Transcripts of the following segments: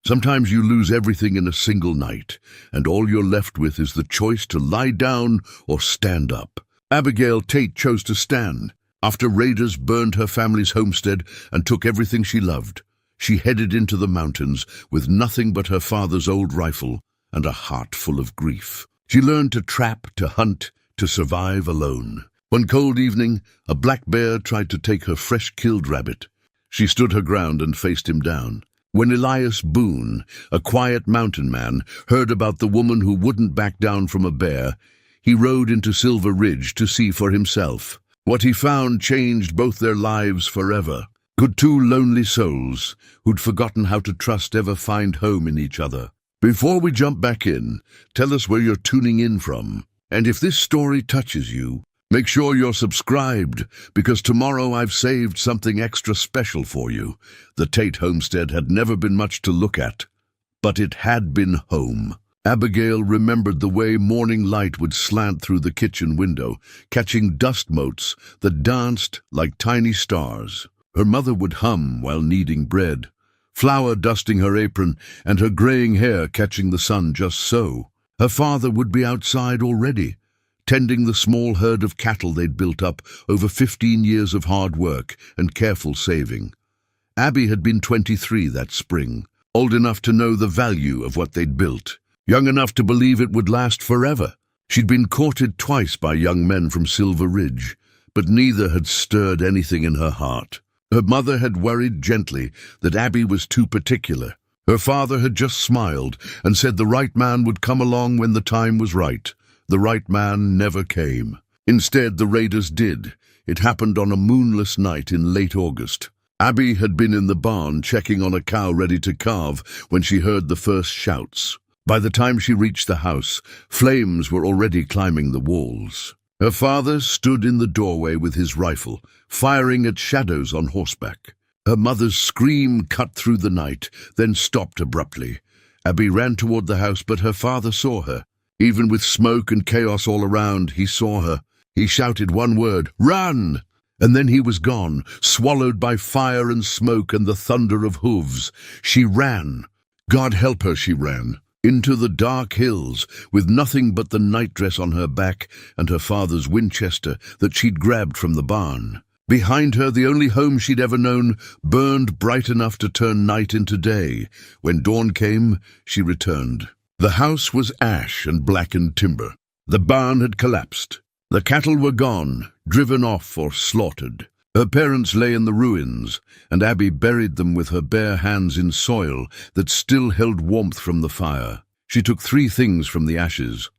Sometimes you lose everything in a single night, and all you're left with is the choice to lie down or stand up. Abigail Tate chose to stand. After raiders burned her family's homestead and took everything she loved, she headed into the mountains with nothing but her father's old rifle and a heart full of grief. She learned to trap, to hunt, to survive alone. One cold evening, a black bear tried to take her fresh-killed rabbit. She stood her ground and faced him down. When Elias Boone, a quiet mountain man, heard about the woman who wouldn't back down from a bear, he rode into Silver Ridge to see for himself. What he found changed both their lives forever. Could two lonely souls, who'd forgotten how to trust, ever find home in each other? Before we jump back in, tell us where you're tuning in from. And if this story touches you, make sure you're subscribed, because tomorrow I've saved something extra special for you. The Tate homestead had never been much to look at, but it had been home. Abigail remembered the way morning light would slant through the kitchen window, catching dust motes that danced like tiny stars. Her mother would hum while kneading bread, flour dusting her apron and her graying hair catching the sun just so. Her father would be outside already, tending the small herd of cattle they'd built up over 15 years of hard work and careful saving. Abby had been 23 that spring, old enough to know the value of what they'd built, young enough to believe it would last forever. She'd been courted twice by young men from Silver Ridge, but neither had stirred anything in her heart. Her mother had worried gently that Abby was too particular. Her father had just smiled and said the right man would come along when the time was right. The right man never came. Instead, the raiders did. It happened on a moonless night in late August. Abby had been in the barn checking on a cow ready to calve when she heard the first shouts. By the time she reached the house, flames were already climbing the walls. Her father stood in the doorway with his rifle, firing at shadows on horseback. Her mother's scream cut through the night, then stopped abruptly. Abby ran toward the house, but her father saw her. Even with smoke and chaos all around, he saw her. He shouted one word, "Run!" And then he was gone, swallowed by fire and smoke and the thunder of hooves. She ran. God help her, she ran. Into the dark hills, with nothing but the nightdress on her back and her father's Winchester that she'd grabbed from the barn. Behind her, the only home she'd ever known burned bright enough to turn night into day. When dawn came, she returned. The house was ash and blackened timber. The barn had collapsed. The cattle were gone, driven off or slaughtered. Her parents lay in the ruins, and Abby buried them with her bare hands in soil that still held warmth from the fire. She took 3 things from the ashes: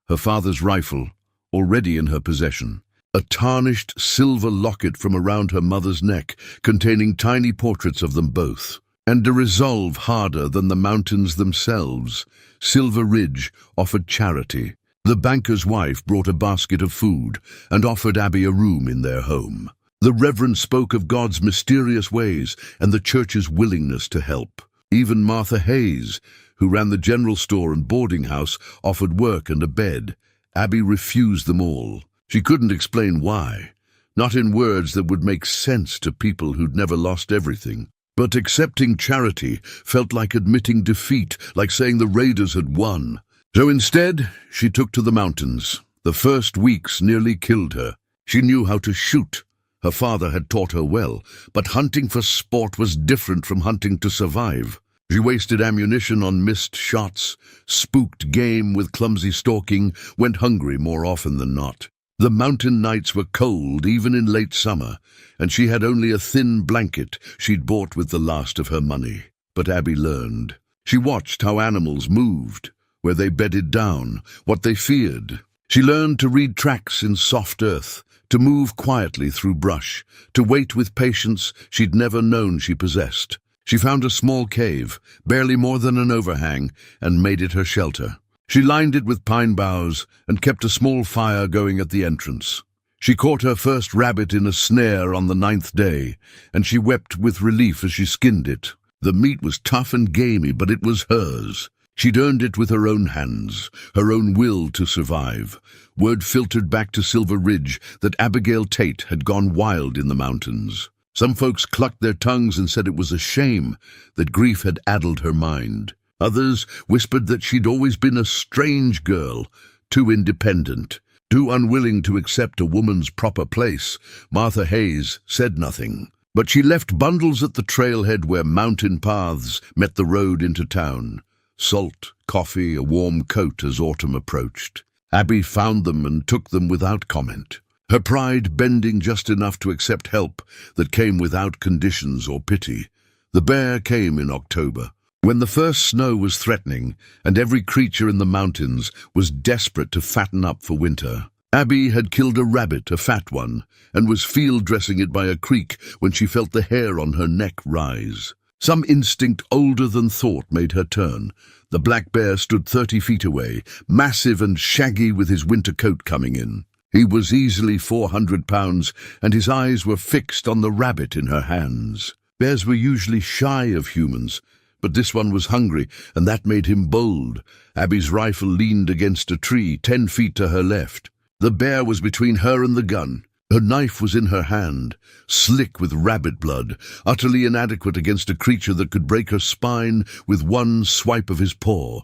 her father's rifle, already in her possession, a tarnished silver locket from around her mother's neck containing tiny portraits of them both, and a resolve harder than the mountains themselves. Silver Ridge offered charity. The banker's wife brought a basket of food and offered Abby a room in their home. The Reverend spoke of God's mysterious ways and the church's willingness to help. Even Martha Hayes, who ran the general store and boarding house, offered work and a bed. Abby refused them all. She couldn't explain why, not in words that would make sense to people who'd never lost everything. But accepting charity felt like admitting defeat, like saying the raiders had won. So instead, she took to the mountains. The first weeks nearly killed her. She knew how to shoot. Her father had taught her well, but hunting for sport was different from hunting to survive. She wasted ammunition on missed shots, spooked game with clumsy stalking, went hungry more often than not. The mountain nights were cold, even in late summer, and she had only a thin blanket she'd bought with the last of her money. But Abby learned. She watched how animals moved, where they bedded down, what they feared. She learned to read tracks in soft earth, to move quietly through brush, to wait with patience she'd never known she possessed. She found a small cave, barely more than an overhang, and made it her shelter. She lined it with pine boughs and kept a small fire going at the entrance. She caught her first rabbit in a snare on the 9th day, and she wept with relief as she skinned it. The meat was tough and gamey, but it was hers. She'd earned it with her own hands, her own will to survive. Word filtered back to Silver Ridge that Abigail Tate had gone wild in the mountains. Some folks clucked their tongues and said it was a shame that grief had addled her mind. Others whispered that she'd always been a strange girl, too independent, too unwilling to accept a woman's proper place. Martha Hayes said nothing, but she left bundles at the trailhead where mountain paths met the road into town. Salt, coffee, a warm coat as autumn approached. Abby found them and took them without comment, her pride bending just enough to accept help that came without conditions or pity. The bear came in October, when the first snow was threatening and every creature in the mountains was desperate to fatten up for winter. Abby had killed a rabbit, a fat one, and was field dressing it by a creek when she felt the hair on her neck rise. Some instinct older than thought made her turn. The black bear stood 30 feet away, massive and shaggy with his winter coat coming in. He was easily 400 pounds, and his eyes were fixed on the rabbit in her hands. Bears were usually shy of humans, but this one was hungry, and that made him bold. Abby's rifle leaned against a tree 10 feet to her left. The bear was between her and the gun. Her knife was in her hand, slick with rabbit blood, utterly inadequate against a creature that could break her spine with one swipe of his paw.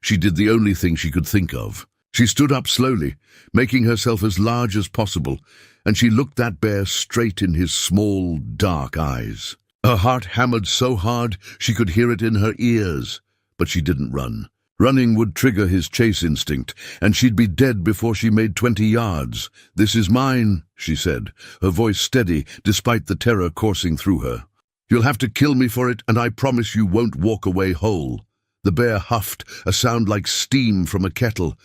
She did the only thing she could think of. She stood up slowly, making herself as large as possible, and she looked that bear straight in his small, dark eyes. Her heart hammered so hard she could hear it in her ears, but she didn't run. Running would trigger his chase instinct, and she'd be dead before she made 20 yards. "This is mine," she said, her voice steady despite the terror coursing through her. "You'll have to kill me for it, and I promise you won't walk away whole." The bear huffed, a sound like steam from a kettle.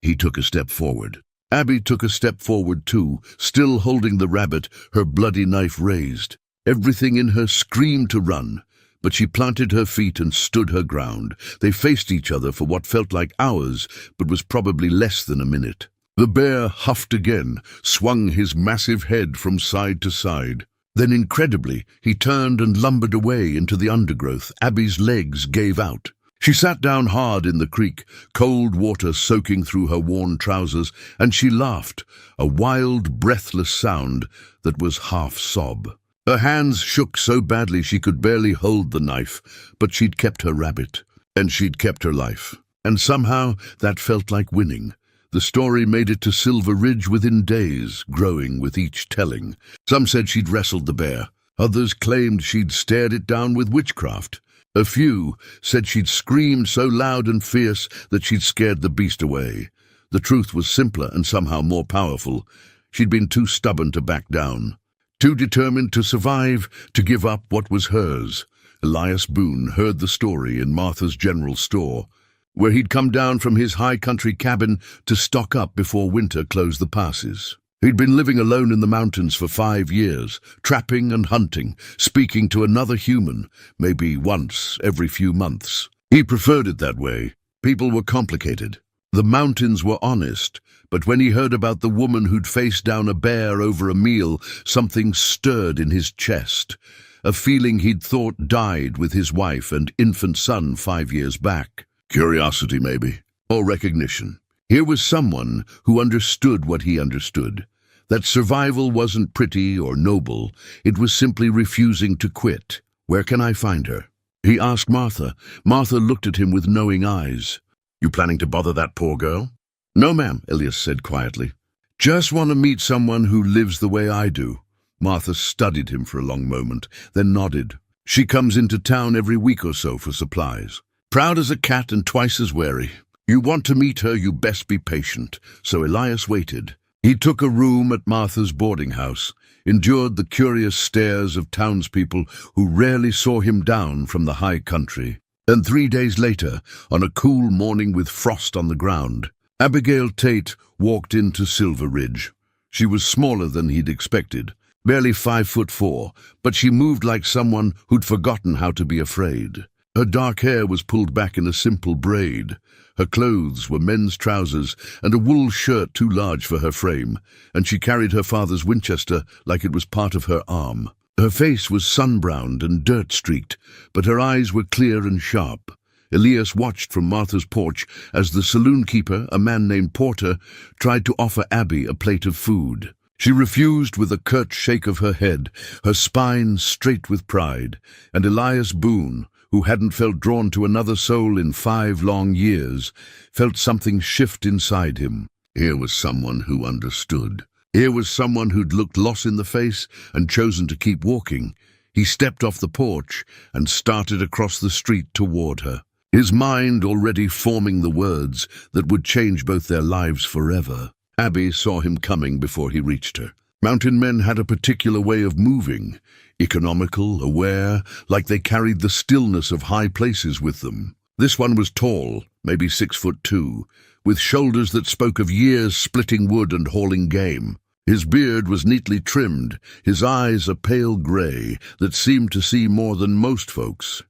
He took a step forward. Abby took a step forward too, still holding the rabbit, her bloody knife raised. Everything in her screamed to run, but she planted her feet and stood her ground. They faced each other for what felt like hours, but was probably less than a minute. The bear huffed again, swung his massive head from side to side. Then, incredibly, he turned and lumbered away into the undergrowth. Abby's legs gave out. She sat down hard in the creek, cold water soaking through her worn trousers, and she laughed, a wild, breathless sound that was half sob. Her hands shook so badly she could barely hold the knife, but she'd kept her rabbit, and she'd kept her life. And somehow that felt like winning. The story made it to Silver Ridge within days, growing with each telling. Some said she'd wrestled the bear. Others claimed she'd stared it down with witchcraft. A few said she'd screamed so loud and fierce that she'd scared the beast away. The truth was simpler and somehow more powerful. She'd been too stubborn to back down. Too determined to survive, to give up what was hers. Elias Boone heard the story in Martha's general store, where he'd come down from his high country cabin to stock up before winter closed the passes. He'd been living alone in the mountains for 5 years, trapping and hunting, speaking to another human, maybe once every few months. He preferred it that way. People were complicated. The mountains were honest, but when he heard about the woman who'd faced down a bear over a meal, something stirred in his chest. A feeling he'd thought died with his wife and infant son 5 years back. Curiosity, maybe, or recognition. Here was someone who understood what he understood. That survival wasn't pretty or noble. It was simply refusing to quit. "Where can I find her?" he asked Martha. Martha looked at him with knowing eyes. "You planning to bother that poor girl?" "No, ma'am," Elias said quietly. "Just want to meet someone who lives the way I do." Martha studied him for a long moment, then nodded. "She comes into town every week or so for supplies. Proud as a cat and twice as wary. You want to meet her, you best be patient." So Elias waited. He took a room at Martha's boarding house, endured the curious stares of townspeople who rarely saw him down from the high country. And 3 days later, on a cool morning with frost on the ground, Abigail Tate walked into Silver Ridge. She was smaller than he'd expected, barely 5'4", but she moved like someone who'd forgotten how to be afraid. Her dark hair was pulled back in a simple braid. Her clothes were men's trousers and a wool shirt too large for her frame, and she carried her father's Winchester like it was part of her arm. Her face was sun-browned and dirt-streaked, but her eyes were clear and sharp. Elias watched from Martha's porch as the saloon keeper, a man named Porter, tried to offer Abby a plate of food. She refused with a curt shake of her head, her spine straight with pride, and Elias Boone, who hadn't felt drawn to another soul in 5 long years, felt something shift inside him. Here was someone who understood. Here was someone who'd looked loss in the face and chosen to keep walking. He stepped off the porch and started across the street toward her, his mind already forming the words that would change both their lives forever. Abby saw him coming before he reached her. Mountain men had a particular way of moving, economical, aware, like they carried the stillness of high places with them. This one was tall, maybe 6'2", with shoulders that spoke of years splitting wood and hauling game. His beard was neatly trimmed, his eyes a pale grey that seemed to see more than most folks.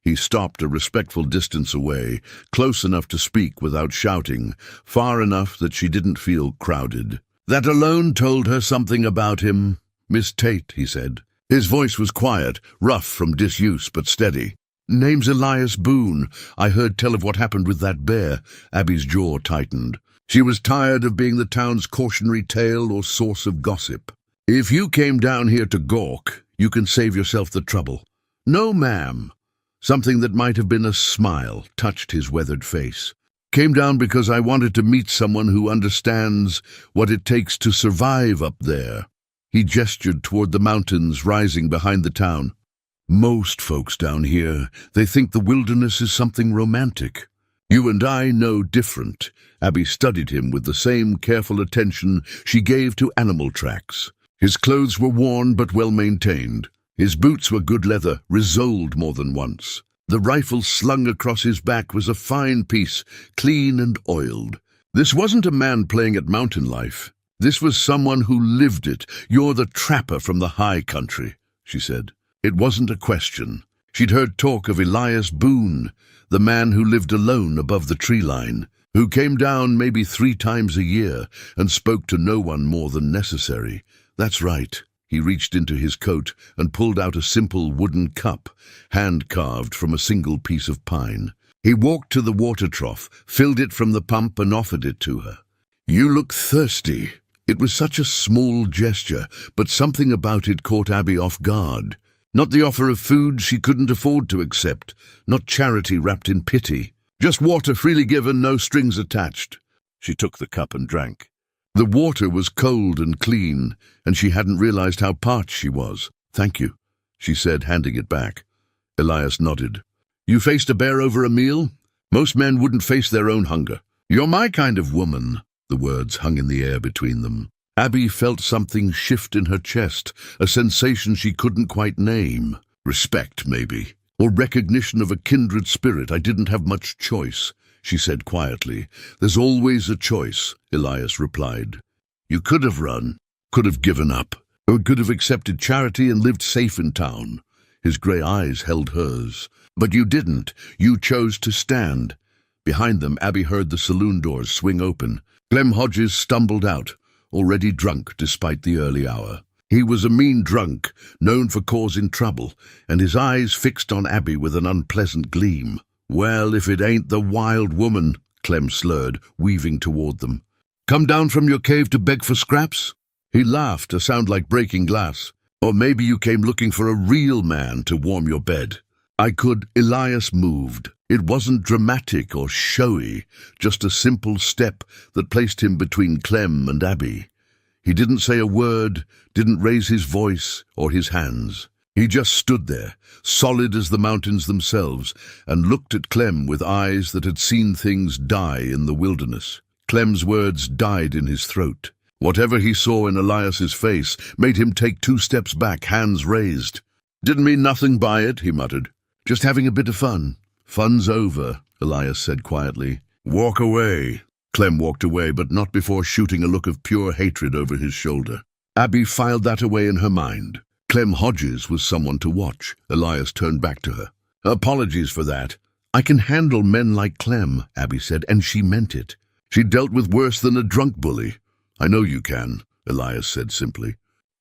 He stopped a respectful distance away, close enough to speak without shouting, far enough that she didn't feel crowded. That alone told her something about him. "Miss Tate," he said. His voice was quiet, rough from disuse, but steady. "Name's Elias Boone. I heard tell of what happened with that bear." Abby's jaw tightened. She was tired of being the town's cautionary tale or source of gossip. "If you came down here to gawk, you can save yourself the trouble." "No, ma'am." Something that might have been a smile touched his weathered face. "Came down because I wanted to meet someone who understands what it takes to survive up there." He gestured toward the mountains rising behind the town. "Most folks down here, they think the wilderness is something romantic. You and I know different." Abby studied him with the same careful attention she gave to animal tracks. His clothes were worn but well maintained. His boots were good leather, resoled more than once. The rifle slung across his back was a fine piece, clean and oiled. This wasn't a man playing at mountain life. This was someone who lived it. "You're the trapper from the high country," she said. It wasn't a question. She'd heard talk of Elias Boone, the man who lived alone above the tree line, who came down maybe 3 times a year and spoke to no one more than necessary. That's right. He reached into his coat and pulled out a simple wooden cup, hand-carved from a single piece of pine. He walked to the water trough, filled it from the pump and offered it to her. "You look thirsty." It was such a small gesture, but something about it caught Abby off guard. Not the offer of food she couldn't afford to accept, not charity wrapped in pity. Just water freely given, no strings attached. She took the cup and drank. The water was cold and clean, and she hadn't realized how parched she was. "Thank you," she said, handing it back. Elias nodded. "You faced a bear over a meal? Most men wouldn't face their own hunger. You're my kind of woman." The words hung in the air between them. Abby felt something shift in her chest, a sensation she couldn't quite name. Respect, maybe, or recognition of a kindred spirit. "I didn't have much choice," she said quietly. "There's always a choice," Elias replied. "You could have run, could have given up, or could have accepted charity and lived safe in town." His grey eyes held hers. "But you didn't. You chose to stand." Behind them, Abby heard the saloon doors swing open. Clem Hodges stumbled out, already drunk despite the early hour. He was a mean drunk, known for causing trouble, and his eyes fixed on Abby with an unpleasant gleam. "Well, if it ain't the wild woman," Clem slurred, weaving toward them. "Come down from your cave to beg for scraps?" He laughed, a sound like breaking glass. "Or maybe you came looking for a real man to warm your bed." "I could." Elias moved. It wasn't dramatic or showy, just a simple step that placed him between Clem and Abby. He didn't say a word, didn't raise his voice or his hands. He just stood there, solid as the mountains themselves, and looked at Clem with eyes that had seen things die in the wilderness. Clem's words died in his throat. Whatever he saw in Elias's face made him take 2 steps back, hands raised. "Didn't mean nothing by it," he muttered. "Just having a bit of fun." "Fun's over," Elias said quietly. "Walk away." Clem walked away, but not before shooting a look of pure hatred over his shoulder. Abby filed that away in her mind. Clem Hodges was someone to watch. Elias turned back to her. "Apologies for that. I can handle men like Clem," Abby said, and she meant it. "She dealt with worse than a drunk bully." "I know you can," Elias said simply.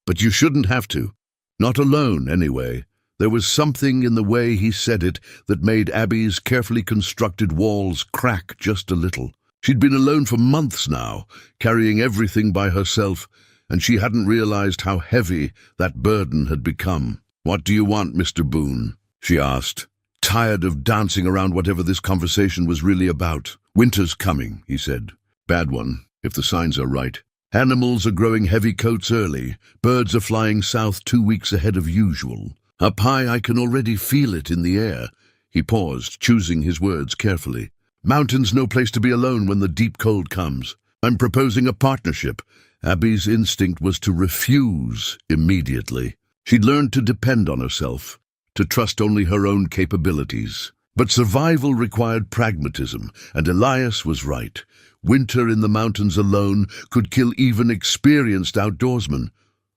"But you shouldn't have to. Not alone, anyway." There was something in the way he said it that made Abby's carefully constructed walls crack just a little. She'd been alone for months now, carrying everything by herself, and she hadn't realized how heavy that burden had become. "What do you want, Mr. Boone?" she asked, tired of dancing around whatever this conversation was really about. "Winter's coming," he said. "Bad one, if the signs are right. Animals are growing heavy coats early. Birds are flying south 2 weeks ahead of usual. Up high, I can already feel it in the air." He paused, choosing his words carefully. "Mountains no place to be alone when the deep cold comes. I'm proposing a partnership." Abby's instinct was to refuse immediately. She'd learned to depend on herself, to trust only her own capabilities. But survival required pragmatism, and Elias was right. Winter in the mountains alone could kill even experienced outdoorsmen.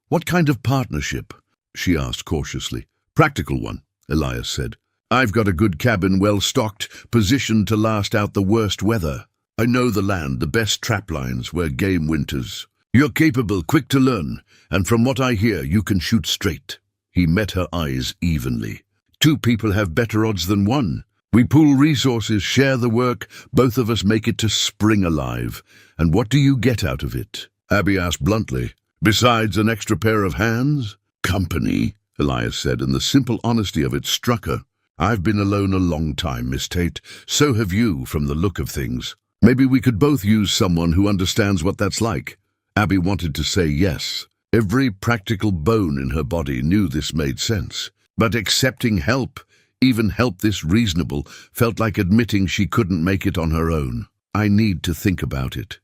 "What kind of partnership?" she asked cautiously. "Practical one," Elias said. "I've got a good cabin, well stocked, positioned to last out the worst weather. I know the land, the best trap lines where game winters. You're capable, quick to learn, and from what I hear, you can shoot straight." He met her eyes evenly. "Two people have better odds than one. We pool resources, share the work, both of us make it to spring alive. And what do you get out of it?" Abby asked bluntly. "Besides an extra pair of hands?" "Company," Elias said, and the simple honesty of it struck her. "I've been alone a long time, Miss Tate. So have you, from the look of things. Maybe we could both use someone who understands what that's like." Abby wanted to say yes. Every practical bone in her body knew this made sense. But accepting help, even help this reasonable, felt like admitting she couldn't make it on her own. "I need to think about it,"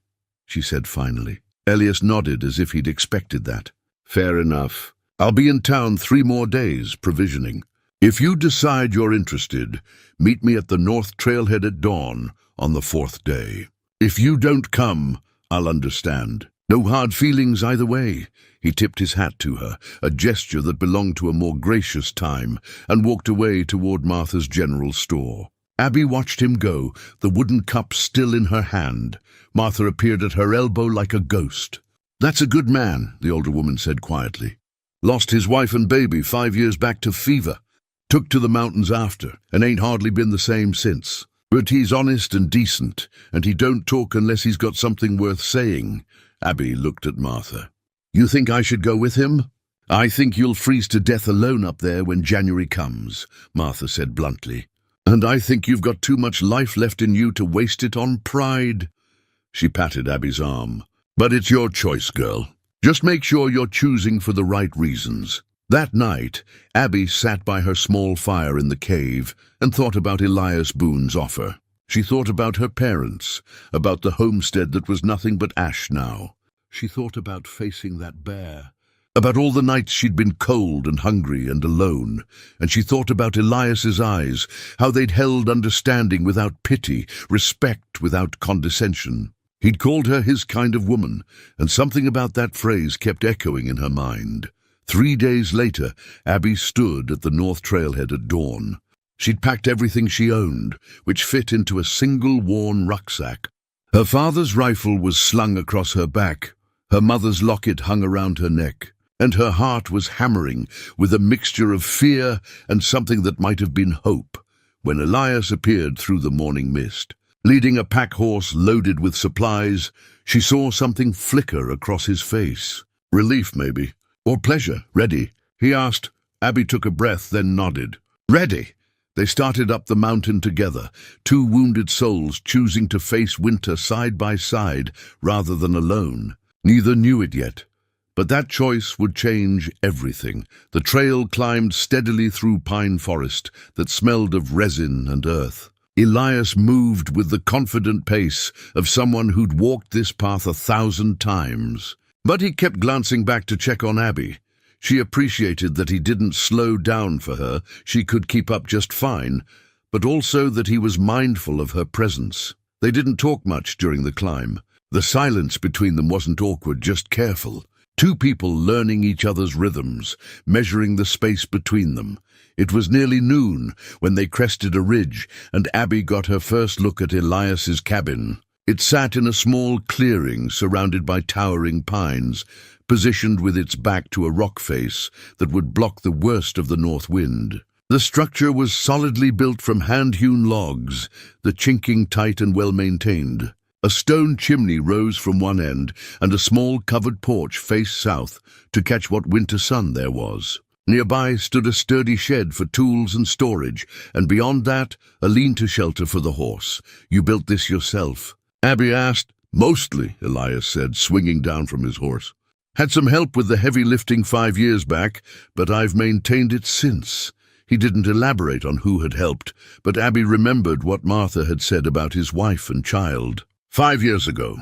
she said finally. Elias nodded as if he'd expected that. "Fair enough. I'll be in town 3 more days, provisioning. If you decide you're interested, meet me at the North Trailhead at dawn on the 4th day. If you don't come, I'll understand. No hard feelings either way." He tipped his hat to her, a gesture that belonged to a more gracious time, and walked away toward Martha's general store. Abby watched him go, the wooden cup still in her hand. Martha appeared at her elbow like a ghost. "That's a good man," the older woman said quietly. "Lost his wife and baby 5 years back to fever. Took to the mountains after, and ain't hardly been the same since. But he's honest and decent, and he don't talk unless he's got something worth saying." Abby looked at Martha. "You think I should go with him?" "I think you'll freeze to death alone up there when January comes," Martha said bluntly. "And I think you've got too much life left in you to waste it on pride." She patted Abby's arm. "But it's your choice, girl. Just make sure you're choosing for the right reasons." That night, Abby sat by her small fire in the cave and thought about Elias Boone's offer. She thought about her parents, about the homestead that was nothing but ash now. She thought about facing that bear, about all the nights she'd been cold and hungry and alone, and she thought about Elias's eyes, how they'd held understanding without pity, respect without condescension. He'd called her his kind of woman, and something about that phrase kept echoing in her mind. 3 days later, Abby stood at the North Trailhead at dawn. She'd packed everything she owned, which fit into a single worn rucksack. Her father's rifle was slung across her back, her mother's locket hung around her neck, and her heart was hammering with a mixture of fear and something that might have been hope, when Elias appeared through the morning mist. Leading a pack horse loaded with supplies, she saw something flicker across his face. Relief, maybe. Or pleasure. "Ready?" he asked. Abby took a breath, then nodded. "Ready!" They started up the mountain together, 2 wounded souls choosing to face winter side by side rather than alone. Neither knew it yet, but that choice would change everything. The trail climbed steadily through pine forest that smelled of resin and earth. Elias moved with the confident pace of someone who'd walked this path 1,000 times. But he kept glancing back to check on Abby. She appreciated that he didn't slow down for her, she could keep up just fine, but also that he was mindful of her presence. They didn't talk much during the climb. The silence between them wasn't awkward, just careful. 2 people learning each other's rhythms, measuring the space between them. It was nearly noon when they crested a ridge, and Abby got her first look at Elias's cabin. It sat in a small clearing surrounded by towering pines, positioned with its back to a rock face that would block the worst of the north wind. The structure was solidly built from hand-hewn logs, the chinking tight and well-maintained. A stone chimney rose from one end, and a small covered porch faced south to catch what winter sun there was. Nearby stood a sturdy shed for tools and storage, and beyond that, a lean-to shelter for the horse. You built this yourself? Abby asked. Mostly, Elias said, swinging down from his horse. Had some help with the heavy lifting 5 years back, but I've maintained it since. He didn't elaborate on who had helped, but Abby remembered what Martha had said about his wife and child. 5 years ago,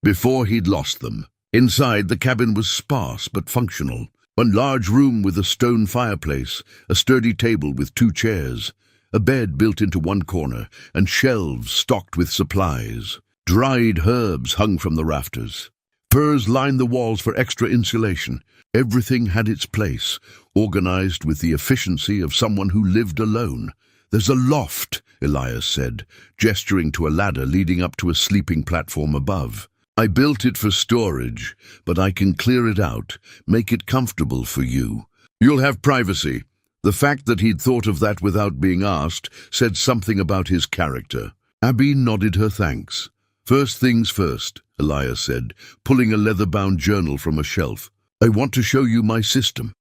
before he'd lost them. Inside, the cabin was sparse but functional. One large room with a stone fireplace, a sturdy table with 2 chairs, a bed built into one corner, and shelves stocked with supplies. Dried herbs hung from the rafters. Furs lined the walls for extra insulation. Everything had its place, organized with the efficiency of someone who lived alone. There's a loft, Elias said, gesturing to a ladder leading up to a sleeping platform above. I built it for storage, but I can clear it out, make it comfortable for you. You'll have privacy. The fact that he'd thought of that without being asked said something about his character. Abby nodded her thanks. First things first, Elias said, pulling a leather-bound journal from a shelf. I want to show you my system.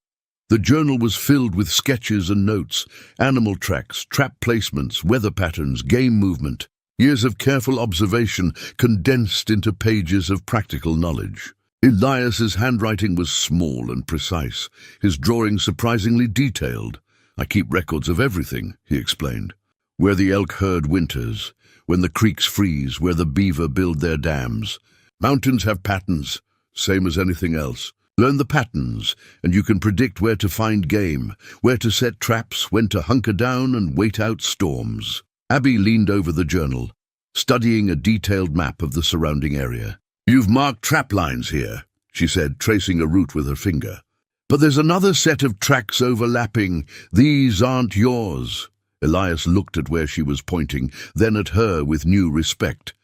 The journal was filled with sketches and notes, animal tracks, trap placements, weather patterns, game movement. Years of careful observation condensed into pages of practical knowledge. Elias's handwriting was small and precise, his drawing surprisingly detailed. I keep records of everything, he explained. Where the elk herd winters, when the creeks freeze, where the beaver build their dams. Mountains have patterns, same as anything else. Learn the patterns, and you can predict where to find game, where to set traps, when to hunker down and wait out storms. Abby leaned over the journal, studying a detailed map of the surrounding area. You've marked trap lines here, she said, tracing a route with her finger. But there's another set of tracks overlapping. These aren't yours. Elias looked at where she was pointing, then at her with new respect.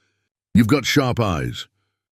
You've got sharp eyes.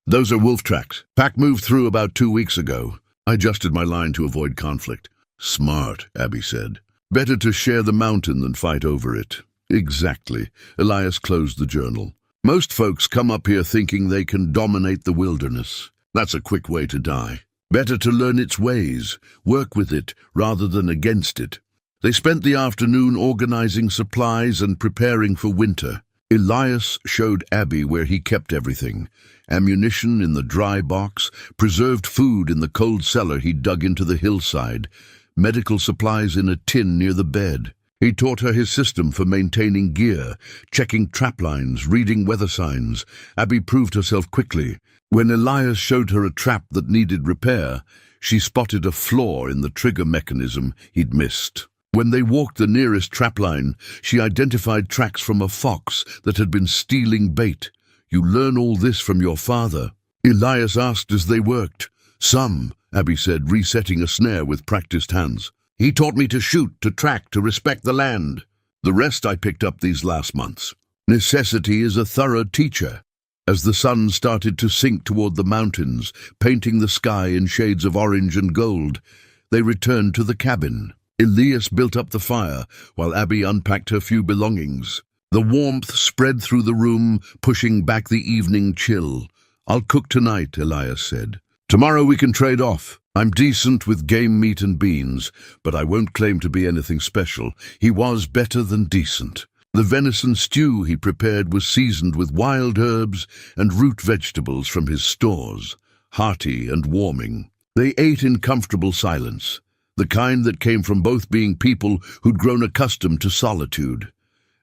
Those are wolf tracks. Pack moved through about 2 weeks ago. I adjusted my line to avoid conflict. Smart, Abby said. Better to share the mountain than fight over it. Exactly. Elias closed the journal. Most folks come up here thinking they can dominate the wilderness. That's a quick way to die. Better to learn its ways, work with it rather than against it. They spent the afternoon organizing supplies and preparing for winter. Elias showed Abby where he kept everything. Ammunition in the dry box, preserved food in the cold cellar he dug into the hillside, medical supplies in a tin near the bed. He taught her his system for maintaining gear, checking trap lines, reading weather signs. Abby proved herself quickly. When Elias showed her a trap that needed repair, she spotted a flaw in the trigger mechanism he'd missed. When they walked the nearest trapline, she identified tracks from a fox that had been stealing bait. You learn all this from your father? Elias asked as they worked. Some, Abby said, resetting a snare with practiced hands. He taught me to shoot, to track, to respect the land. The rest I picked up these last months. Necessity is a thorough teacher. As the sun started to sink toward the mountains, painting the sky in shades of orange and gold, they returned to the cabin. Elias built up the fire, while Abby unpacked her few belongings. The warmth spread through the room, pushing back the evening chill. I'll cook tonight, Elias said. Tomorrow we can trade off. I'm decent with game meat and beans, but I won't claim to be anything special. He was better than decent. The venison stew he prepared was seasoned with wild herbs and root vegetables from his stores, hearty and warming. They ate in comfortable silence, the kind that came from both being people who'd grown accustomed to solitude.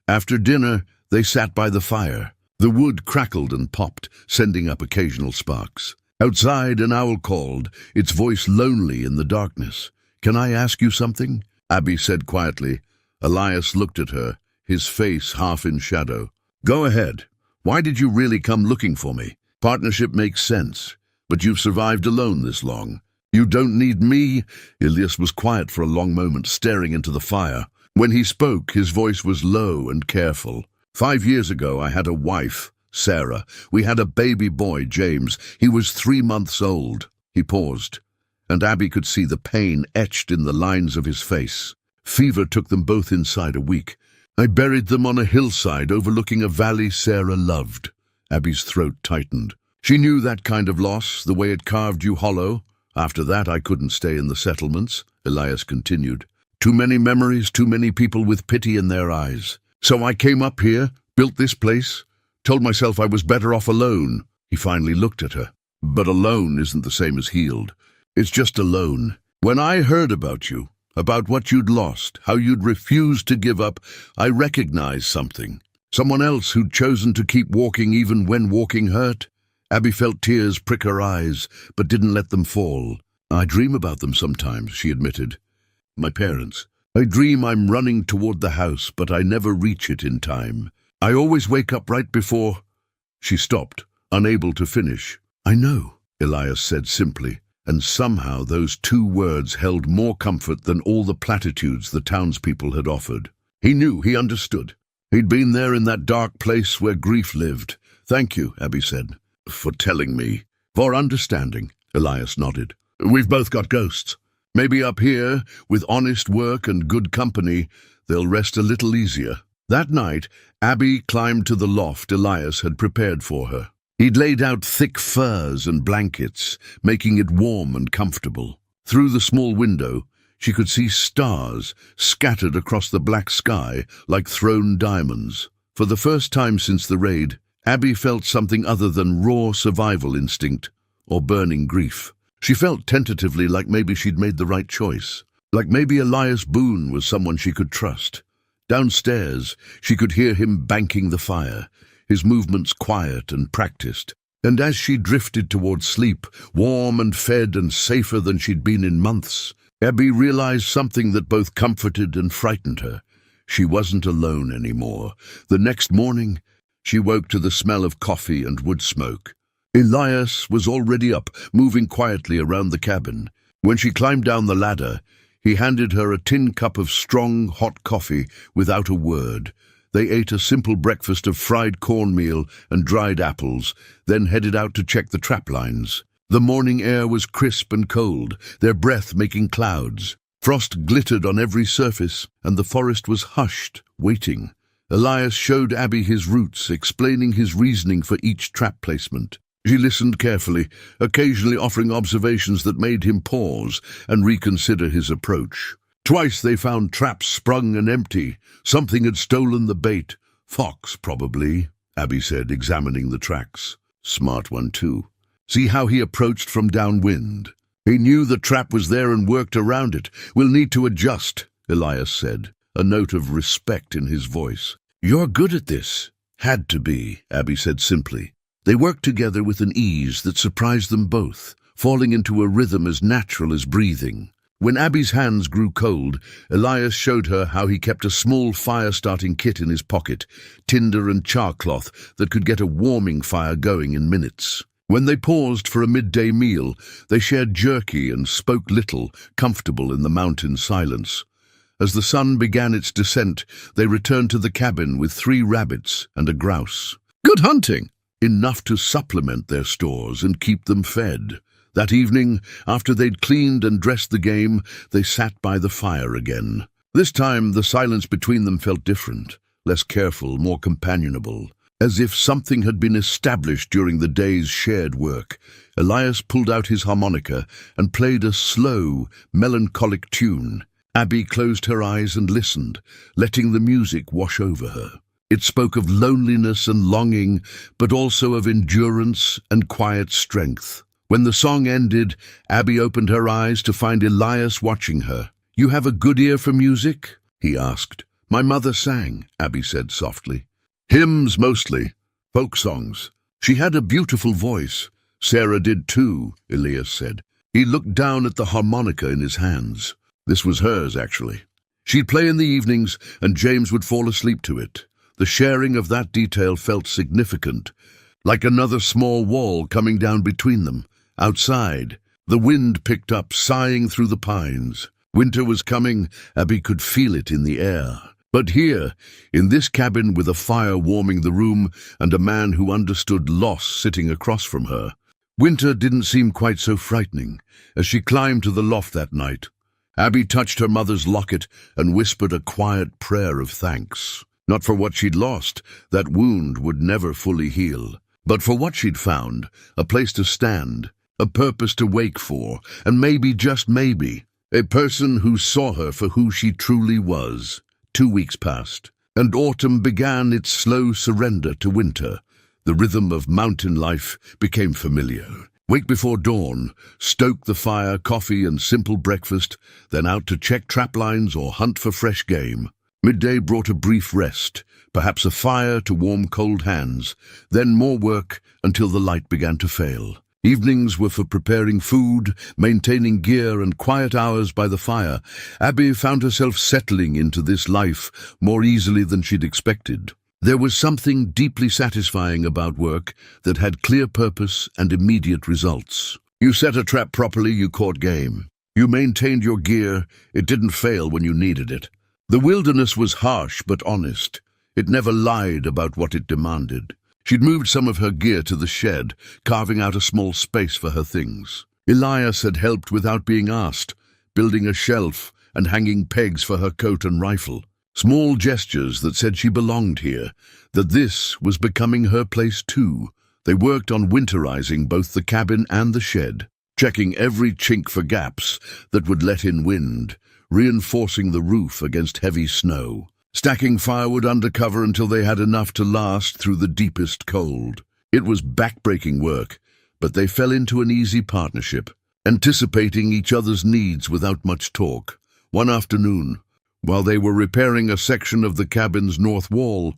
After dinner, they sat by the fire. The wood crackled and popped, sending up occasional sparks. Outside, an owl called, its voice lonely in the darkness. Can I ask you something? Abby said quietly. Elias looked at her, his face half in shadow. Go ahead. Why did you really come looking for me? Partnership makes sense, but you've survived alone this long. You don't need me. Elias was quiet for a long moment, staring into the fire. When he spoke, his voice was low and careful. 5 years ago, I had a wife, Sarah. We had a baby boy, James. He was 3 months old. He paused, and Abby could see the pain etched in the lines of his face. Fever took them both inside a week. I buried them on a hillside overlooking a valley Sarah loved. Abby's throat tightened. She knew that kind of loss, the way it carved you hollow. After that, I couldn't stay in the settlements, Elias continued. Too many memories, too many people with pity in their eyes. So I came up here, built this place, told myself I was better off alone. He finally looked at her. But alone isn't the same as healed. It's just alone. When I heard about you, about what you'd lost, how you'd refused to give up, I recognized something. Someone else who'd chosen to keep walking even when walking hurt. Abby felt tears prick her eyes, but didn't let them fall. I dream about them sometimes, she admitted. My parents. I dream I'm running toward the house, but I never reach it in time. I always wake up right before... She stopped, unable to finish. I know, Elias said simply, and somehow those 2 words held more comfort than all the platitudes the townspeople had offered. He knew, he understood. He'd been there in that dark place where grief lived. Thank you, Abby said, for telling me. For understanding, Elias nodded. We've both got ghosts. Maybe up here, with honest work and good company, they'll rest a little easier. That night, Abby climbed to the loft Elias had prepared for her. He'd laid out thick furs and blankets, making it warm and comfortable. Through the small window, she could see stars scattered across the black sky like thrown diamonds. For the first time since the raid, Abby felt something other than raw survival instinct or burning grief. She felt tentatively like maybe she'd made the right choice, like maybe Elias Boone was someone she could trust. Downstairs, she could hear him banking the fire, his movements quiet and practiced. And as she drifted towards sleep, warm and fed and safer than she'd been in months, Abby realized something that both comforted and frightened her. She wasn't alone anymore. The next morning, she woke to the smell of coffee and wood smoke. Elias was already up, moving quietly around the cabin. When she climbed down the ladder, he handed her a tin cup of strong, hot coffee without a word. They ate a simple breakfast of fried cornmeal and dried apples, then headed out to check the trap lines. The morning air was crisp and cold, their breath making clouds. Frost glittered on every surface, and the forest was hushed, waiting. Elias showed Abby his routes, explaining his reasoning for each trap placement. She listened carefully, occasionally offering observations that made him pause and reconsider his approach. Twice they found traps sprung and empty. Something had stolen the bait. Fox, probably, Abby said, examining the tracks. Smart one, too. See how he approached from downwind. He knew the trap was there and worked around it. We'll need to adjust, Elias said, a note of respect in his voice. You're good at this. Had to be, Abby said simply. They worked together with an ease that surprised them both, falling into a rhythm as natural as breathing. When Abby's hands grew cold, Elias showed her how he kept a small fire-starting kit in his pocket, tinder and char cloth that could get a warming fire going in minutes. When they paused for a midday meal, they shared jerky and spoke little, comfortable in the mountain silence. As the sun began its descent, they returned to the cabin with 3 rabbits and a grouse. Good hunting! Enough to supplement their stores and keep them fed. That evening, after they'd cleaned and dressed the game, they sat by the fire again. This time, the silence between them felt different, less careful, more companionable. As if something had been established during the day's shared work, Elias pulled out his harmonica and played a slow, melancholic tune. Abby closed her eyes and listened, letting the music wash over her. It spoke of loneliness and longing, but also of endurance and quiet strength. When the song ended, Abby opened her eyes to find Elias watching her. "You have a good ear for music?" he asked. "My mother sang," Abby said softly. "Hymns mostly, folk songs. She had a beautiful voice. Sarah did too," Elias said. He looked down at the harmonica in his hands. This was hers, actually. She'd play in the evenings, and James would fall asleep to it. The sharing of that detail felt significant, like another small wall coming down between them. Outside, the wind picked up, sighing through the pines. Winter was coming, Abby could feel it in the air. But here, in this cabin with a fire warming the room and a man who understood loss sitting across from her, winter didn't seem quite so frightening. As she climbed to the loft that night, Abby touched her mother's locket and whispered a quiet prayer of thanks. Not for what she'd lost, that wound would never fully heal, But for what she'd found, a place to stand, a purpose to wake for, and maybe, just maybe, a person who saw her for who she truly was. 2 weeks passed, and autumn began its slow surrender to winter. The rhythm of mountain life became familiar. Wake before dawn, stoke the fire, coffee and simple breakfast, then out to check trap lines or hunt for fresh game. Midday brought a brief rest, perhaps a fire to warm cold hands, then more work until the light began to fail. Evenings were for preparing food, maintaining gear, and quiet hours by the fire. Abby found herself settling into this life more easily than she'd expected. There was something deeply satisfying about work that had clear purpose and immediate results. You set a trap properly, you caught game. You maintained your gear, it didn't fail when you needed it. The wilderness was harsh but honest. It never lied about what it demanded. She'd moved some of her gear to the shed, carving out a small space for her things. Elias had helped without being asked, building a shelf and hanging pegs for her coat and rifle. Small gestures that said she belonged here, that this was becoming her place too. They worked on winterizing both the cabin and the shed, checking every chink for gaps that would let in wind, reinforcing the roof against heavy snow, stacking firewood under cover until they had enough to last through the deepest cold. It was backbreaking work, but they fell into an easy partnership, anticipating each other's needs without much talk. One afternoon, while they were repairing a section of the cabin's north wall,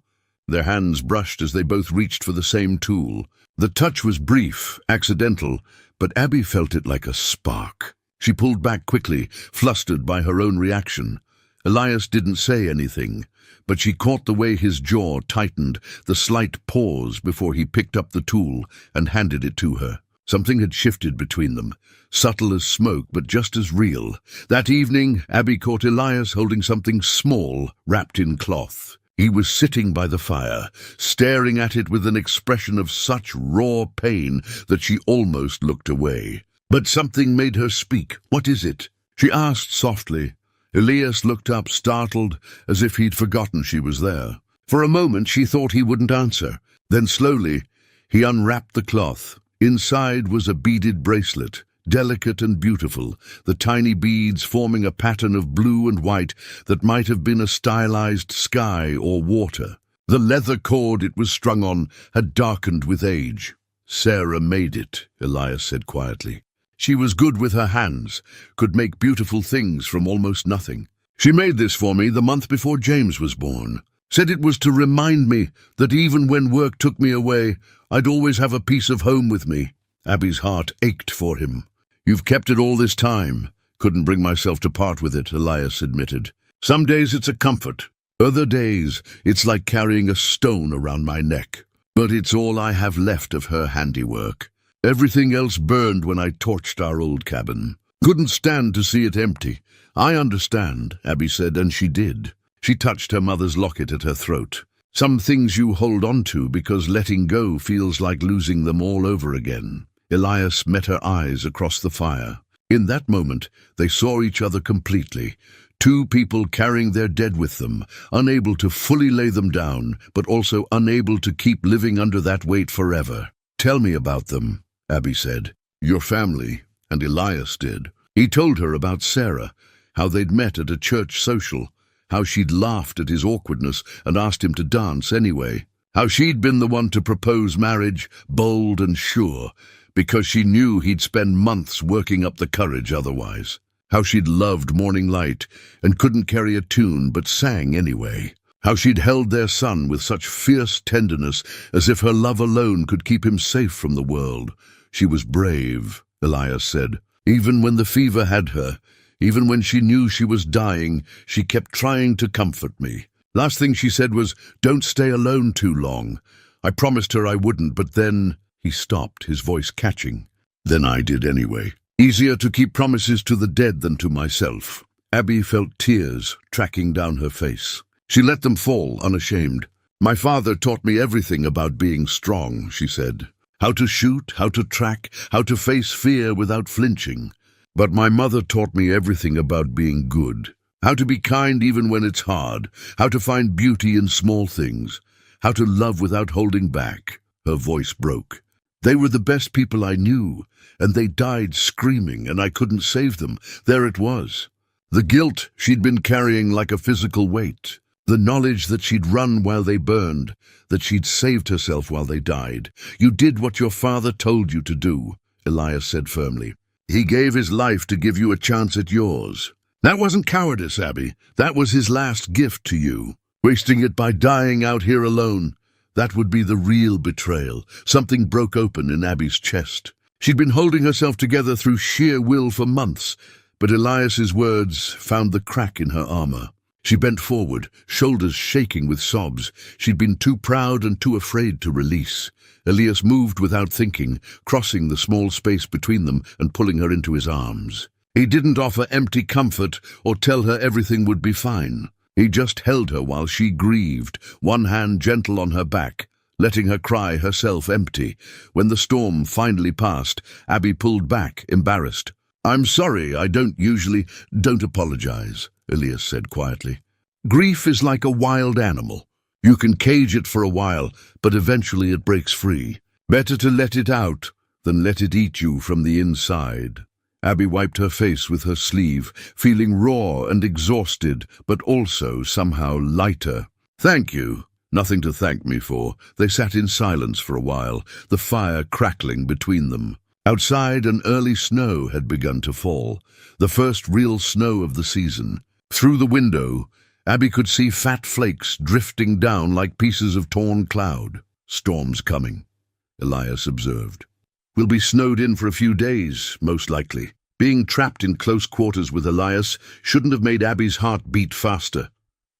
their hands brushed as they both reached for the same tool. The touch was brief, accidental, but Abby felt it like a spark. She pulled back quickly, flustered by her own reaction. Elias didn't say anything, but she caught the way his jaw tightened, the slight pause before he picked up the tool and handed it to her. Something had shifted between them, subtle as smoke but just as real. That evening, Abby caught Elias holding something small, wrapped in cloth. He was sitting by the fire, staring at it with an expression of such raw pain that she almost looked away. But something made her speak. "What is it?" she asked softly. Elias looked up, startled, as if he'd forgotten she was there. For a moment she thought he wouldn't answer. Then slowly, he unwrapped the cloth. Inside was a beaded bracelet, delicate and beautiful, the tiny beads forming a pattern of blue and white that might have been a stylized sky or water. The leather cord it was strung on had darkened with age. "Sarah made it," Elias said quietly. "She was good with her hands, could make beautiful things from almost nothing. She made this for me the month before James was born. Said it was to remind me that even when work took me away, I'd always have a piece of home with me." Abby's heart ached for him. "You've kept it all this time." "Couldn't bring myself to part with it," Elias admitted. "Some days it's a comfort. Other days it's like carrying a stone around my neck. But it's all I have left of her handiwork. Everything else burned when I torched our old cabin. Couldn't stand to see it empty." "I understand," Abby said, and she did. She touched her mother's locket at her throat. "Some things you hold on to because letting go feels like losing them all over again." Elias met her eyes across the fire. In that moment, they saw each other completely. Two people carrying their dead with them, unable to fully lay them down, but also unable to keep living under that weight forever. "Tell me about them," Abby said. "Your family," and Elias did. He told her about Sarah, how they'd met at a church social, how she'd laughed at his awkwardness and asked him to dance anyway, how she'd been the one to propose marriage, bold and sure, because she knew he'd spend months working up the courage otherwise, how she'd loved morning light and couldn't carry a tune but sang anyway, how she'd held their son with such fierce tenderness as if her love alone could keep him safe from the world. She was brave, Elias said. Even when the fever had her, even when she knew she was dying, she kept trying to comfort me. Last thing she said was, "Don't stay alone too long." I promised her I wouldn't, but then... He stopped, his voice catching. "Then I did anyway. Easier to keep promises to the dead than to myself." Abby felt tears tracking down her face. She let them fall, unashamed. "My father taught me everything about being strong," she said. "How to shoot, how to track, how to face fear without flinching. But my mother taught me everything about being good. How to be kind even when it's hard. How to find beauty in small things. How to love without holding back." Her voice broke. "They were the best people I knew, and they died screaming, and I couldn't save them. There it was. The guilt she'd been carrying like a physical weight. The knowledge that she'd run while they burned, that she'd saved herself while they died. You did what your father told you to do," Elias said firmly. "He gave his life to give you a chance at yours. That wasn't cowardice, Abby. That was his last gift to you. Wasting it by dying out here alone. That would be the real betrayal." Something broke open in Abby's chest. She'd been holding herself together through sheer will for months, but Elias's words found the crack in her armor. She bent forward, shoulders shaking with sobs. She'd been too proud and too afraid to release. Elias moved without thinking, crossing the small space between them and pulling her into his arms. He didn't offer empty comfort or tell her everything would be fine. He just held her while she grieved, one hand gentle on her back, letting her cry herself empty. When the storm finally passed, Abby pulled back, embarrassed. "I'm sorry, I don't apologize," Elias said quietly. "Grief is like a wild animal. You can cage it for a while, but eventually it breaks free. Better to let it out than let it eat you from the inside." Abby wiped her face with her sleeve, feeling raw and exhausted, but also somehow lighter. "Thank you." "Nothing to thank me for." They sat in silence for a while, the fire crackling between them. Outside, an early snow had begun to fall, the first real snow of the season. Through the window, Abby could see fat flakes drifting down like pieces of torn cloud. "Storm's coming," Elias observed. "We'll be snowed in for a few days, most likely." Being trapped in close quarters with Elias shouldn't have made Abby's heart beat faster,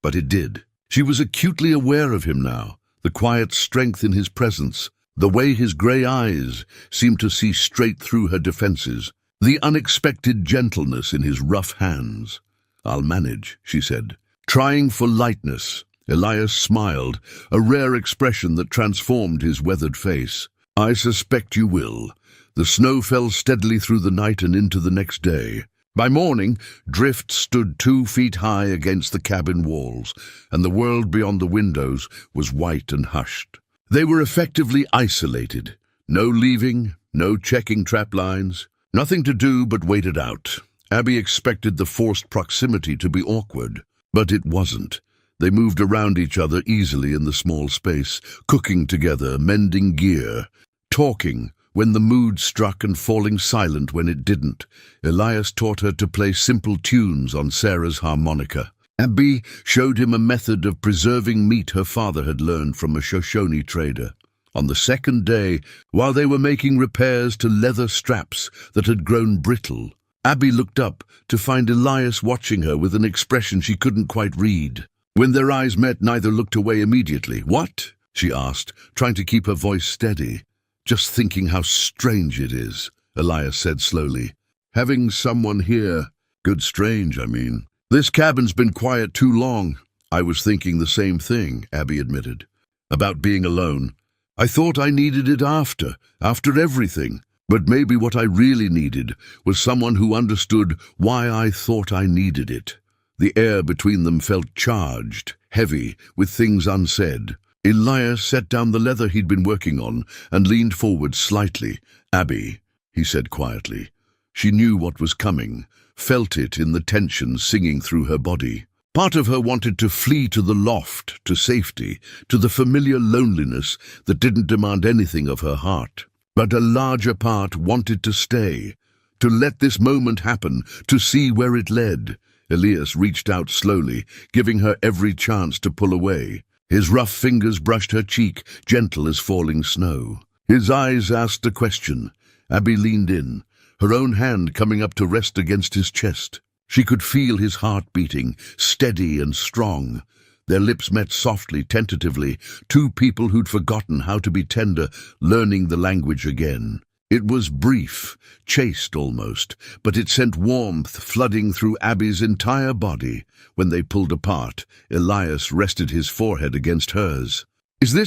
but it did. She was acutely aware of him now, the quiet strength in his presence, the way his grey eyes seemed to see straight through her defenses, the unexpected gentleness in his rough hands. "I'll manage," she said, trying for lightness. Elias smiled, a rare expression that transformed his weathered face. "I suspect you will." The snow fell steadily through the night and into the next day. By morning, drift stood 2 feet high against the cabin walls, and the world beyond the windows was white and hushed. They were effectively isolated. No leaving, no checking trap lines, nothing to do but wait it out. Abby expected the forced proximity to be awkward, but it wasn't. They moved around each other easily in the small space, cooking together, mending gear, talking when the mood struck and falling silent when it didn't. Elias taught her to play simple tunes on Sarah's harmonica. Abby showed him a method of preserving meat her father had learned from a Shoshone trader. On the second day, while they were making repairs to leather straps that had grown brittle, Abby looked up to find Elias watching her with an expression she couldn't quite read. When their eyes met, neither looked away immediately. "What?" she asked, trying to keep her voice steady. "Just thinking how strange it is," Elias said slowly. "Having someone here. Good strange, I mean. This cabin's been quiet too long." "I was thinking the same thing," Abby admitted. "About being alone. I thought I needed it after everything. But maybe what I really needed was someone who understood why I thought I needed it." The air between them felt charged, heavy, with things unsaid. Elias set down the leather he'd been working on and leaned forward slightly. "Abby," he said quietly. She knew what was coming, felt it in the tension singing through her body. Part of her wanted to flee to the loft, to safety, to the familiar loneliness that didn't demand anything of her heart. But a larger part wanted to stay, to let this moment happen, to see where it led. Elias reached out slowly, giving her every chance to pull away. His rough fingers brushed her cheek, gentle as falling snow. His eyes asked a question. Abby leaned in, her own hand coming up to rest against his chest. She could feel his heart beating, steady and strong. Their lips met softly, tentatively, two people who'd forgotten how to be tender, learning the language again. It was brief, chaste almost, but it sent warmth flooding through Abby's entire body. When they pulled apart, Elias rested his forehead against hers.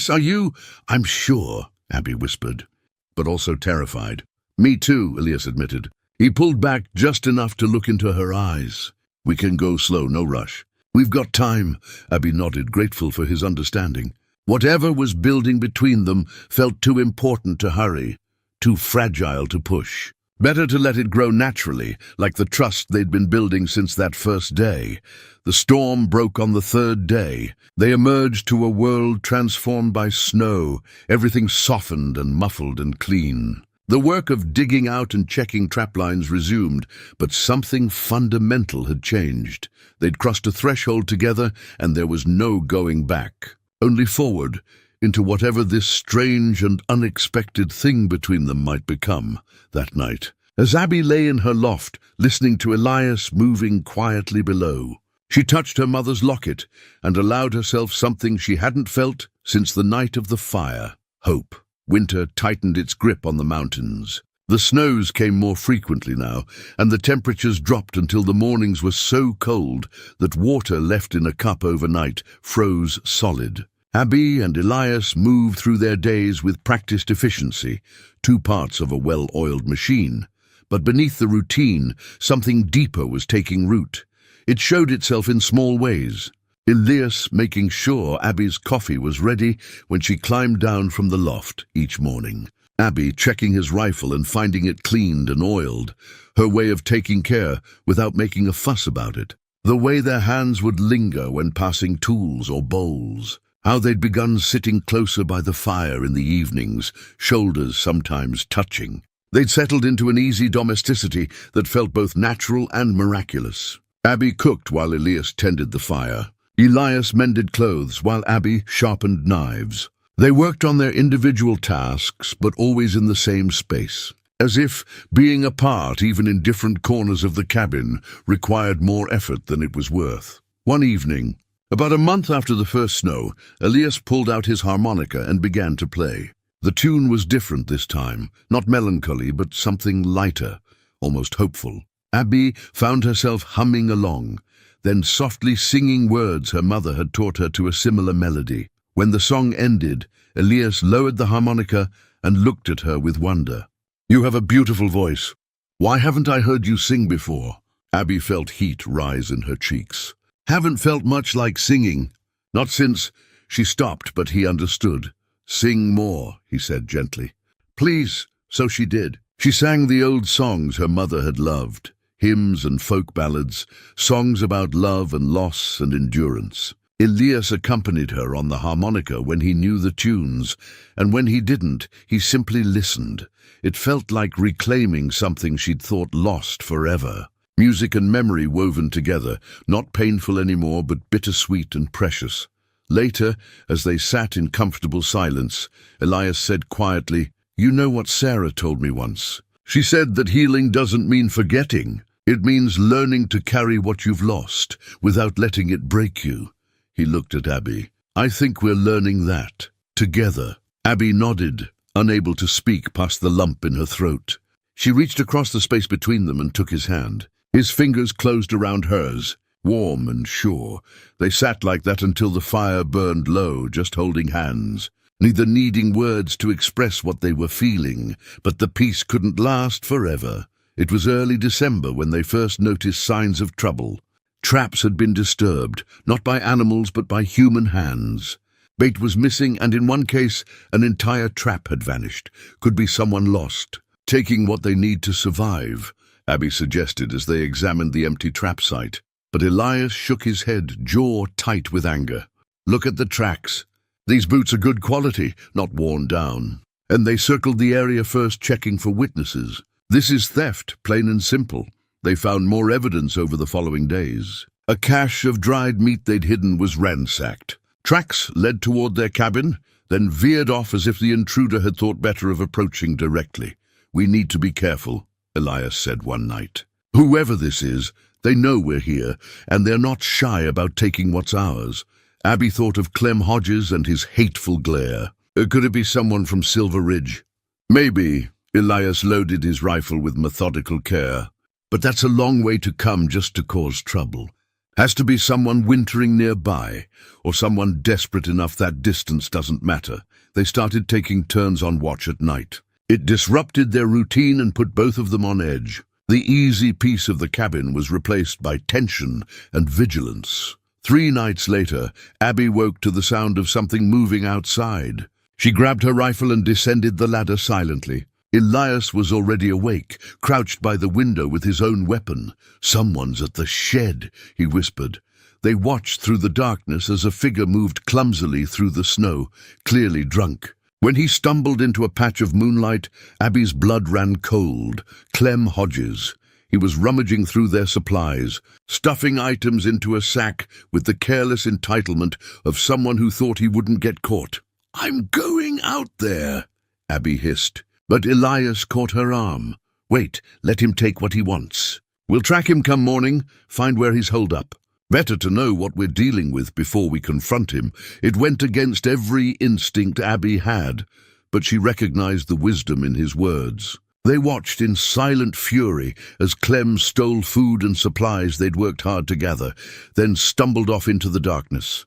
Are you?" "I'm sure," Abby whispered, but also terrified. "Me too," Elias admitted. He pulled back just enough to look into her eyes. "We can go slow, no rush." "We've got time," Abby nodded, grateful for his understanding. Whatever was building between them felt too important to hurry, too fragile to push. Better to let it grow naturally, like the trust they'd been building since that first day. The storm broke on the third day. They emerged to a world transformed by snow, everything softened and muffled and clean. The work of digging out and checking traplines resumed, but something fundamental had changed. They'd crossed a threshold together, and there was no going back. Only forward, into whatever this strange and unexpected thing between them might become that night. As Abby lay in her loft, listening to Elias moving quietly below, she touched her mother's locket and allowed herself something she hadn't felt since the night of the fire: hope. Winter tightened its grip on the mountains. The snows came more frequently now, and the temperatures dropped until the mornings were so cold that water left in a cup overnight froze solid. Abby and Elias moved through their days with practiced efficiency, two parts of a well-oiled machine. But beneath the routine, something deeper was taking root. It showed itself in small ways. Elias making sure Abby's coffee was ready when she climbed down from the loft each morning. Abby checking his rifle and finding it cleaned and oiled, her way of taking care without making a fuss about it. The way their hands would linger when passing tools or bowls. How they'd begun sitting closer by the fire in the evenings, shoulders sometimes touching. They'd settled into an easy domesticity that felt both natural and miraculous. Abby cooked while Elias tended the fire. Elias mended clothes while Abby sharpened knives. They worked on their individual tasks, but always in the same space, as if being apart, even in different corners of the cabin, required more effort than it was worth. One evening, about a month after the first snow, Elias pulled out his harmonica and began to play. The tune was different this time, not melancholy, but something lighter, almost hopeful. Abby found herself humming along, then softly singing words her mother had taught her to a similar melody. When the song ended, Elias lowered the harmonica and looked at her with wonder. "You have a beautiful voice. Why haven't I heard you sing before?" Abby felt heat rise in her cheeks. "Haven't felt much like singing. Not since—" She stopped, but he understood. "Sing more," he said gently. "Please." So she did. She sang the old songs her mother had loved, hymns and folk ballads, songs about love and loss and endurance. Elias accompanied her on the harmonica when he knew the tunes, and when he didn't, he simply listened. It felt like reclaiming something she'd thought lost forever. Music and memory woven together, not painful anymore, but bittersweet and precious. Later, as they sat in comfortable silence, Elias said quietly, "You know what Sarah told me once? She said that healing doesn't mean forgetting. It means learning to carry what you've lost, without letting it break you." He looked at Abby. "I think we're learning that, together." Abby nodded, unable to speak past the lump in her throat. She reached across the space between them and took his hand. His fingers closed around hers, warm and sure. They sat like that until the fire burned low, just holding hands, neither needing words to express what they were feeling. But the peace couldn't last forever. It was early December when they first noticed signs of trouble. Traps had been disturbed, not by animals but by human hands. Bait was missing, and in one case, an entire trap had vanished. Could be someone lost, taking what they need to survive, Abby suggested as they examined the empty trap site. But Elias shook his head, jaw tight with anger. "Look at the tracks. These boots are good quality, not worn down." And they circled the area first, checking for witnesses. "This is theft, plain and simple." They found more evidence over the following days. A cache of dried meat they'd hidden was ransacked. Tracks led toward their cabin, then veered off as if the intruder had thought better of approaching directly. "We need to be careful," Elias said one night. "Whoever this is, they know we're here, and they're not shy about taking what's ours." Abby thought of Clem Hodges and his hateful glare. Could it be someone from Silver Ridge? Maybe. Elias loaded his rifle with methodical care. But that's a long way to come just to cause trouble. Has to be someone wintering nearby, or someone desperate enough that distance doesn't matter. They started taking turns on watch at night. It disrupted their routine and put both of them on edge. The easy peace of the cabin was replaced by tension and vigilance. 3 nights later, Abby woke to the sound of something moving outside. She grabbed her rifle and descended the ladder silently. Elias was already awake, crouched by the window with his own weapon. "Someone's at the shed," he whispered. They watched through the darkness as a figure moved clumsily through the snow, clearly drunk. When he stumbled into a patch of moonlight, Abby's blood ran cold. Clem Hodges. He was rummaging through their supplies, stuffing items into a sack with the careless entitlement of someone who thought he wouldn't get caught. "I'm going out there," Abby hissed. But Elias caught her arm. "Wait, let him take what he wants. We'll track him come morning, find where he's holed up. Better to know what we're dealing with before we confront him." It went against every instinct Abby had, but she recognized the wisdom in his words. They watched in silent fury as Clem stole food and supplies they'd worked hard to gather, then stumbled off into the darkness.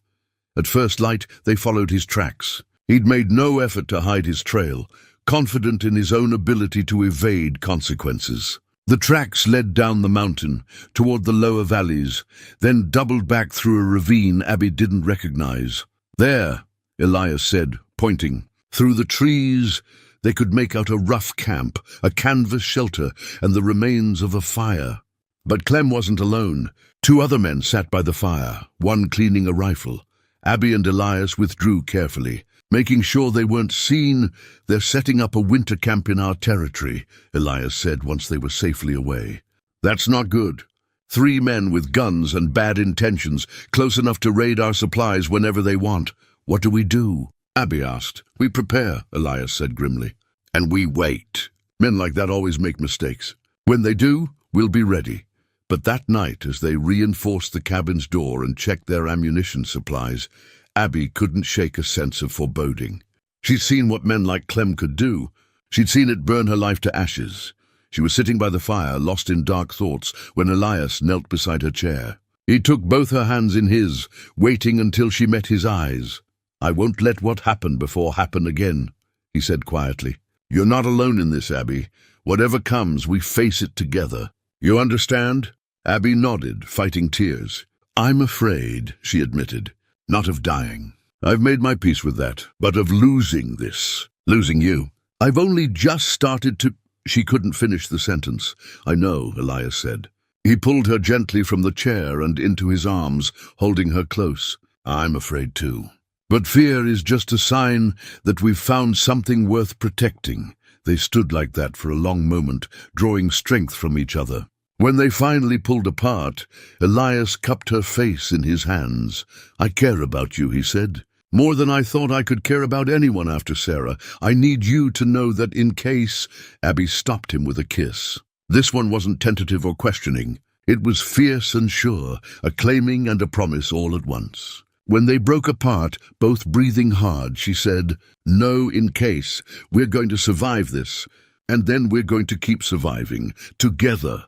At first light, they followed his tracks. He'd made no effort to hide his trail, confident in his own ability to evade consequences. The tracks led down the mountain, toward the lower valleys, then doubled back through a ravine Abby didn't recognize. "There," Elias said, pointing. Through the trees, they could make out a rough camp, a canvas shelter, and the remains of a fire. But Clem wasn't alone. 2 other men sat by the fire, one cleaning a rifle. Abby and Elias withdrew carefully. "Making sure they weren't seen. They're setting up a winter camp in our territory," Elias said once they were safely away. "That's not good. 3 men with guns and bad intentions, close enough to raid our supplies whenever they want. What do we do?" Abby asked. "We prepare," Elias said grimly. "And we wait. Men like that always make mistakes. When they do, we'll be ready." But that night, as they reinforced the cabin's door and checked their ammunition supplies, Abby couldn't shake a sense of foreboding. She'd seen what men like Clem could do. She'd seen it burn her life to ashes. She was sitting by the fire, lost in dark thoughts, when Elias knelt beside her chair. He took both her hands in his, waiting until she met his eyes. "I won't let what happened before happen again," he said quietly. "You're not alone in this, Abby. Whatever comes, we face it together. You understand?" Abby nodded, fighting tears. "I'm afraid," she admitted. "Not of dying. I've made my peace with that, but of losing this. Losing you. I've only just started to—" She couldn't finish the sentence. "I know," Elias said. He pulled her gently from the chair and into his arms, holding her close. "I'm afraid too. But fear is just a sign that we've found something worth protecting." They stood like that for a long moment, drawing strength from each other. When they finally pulled apart, Elias cupped her face in his hands. "I care about you," he said. "More than I thought I could care about anyone after Sarah. I need you to know that in case—" Abby stopped him with a kiss. This one wasn't tentative or questioning. It was fierce and sure, a claiming and a promise all at once. When they broke apart, both breathing hard, she said, "No, in case. We're going to survive this. And then we're going to keep surviving. Together."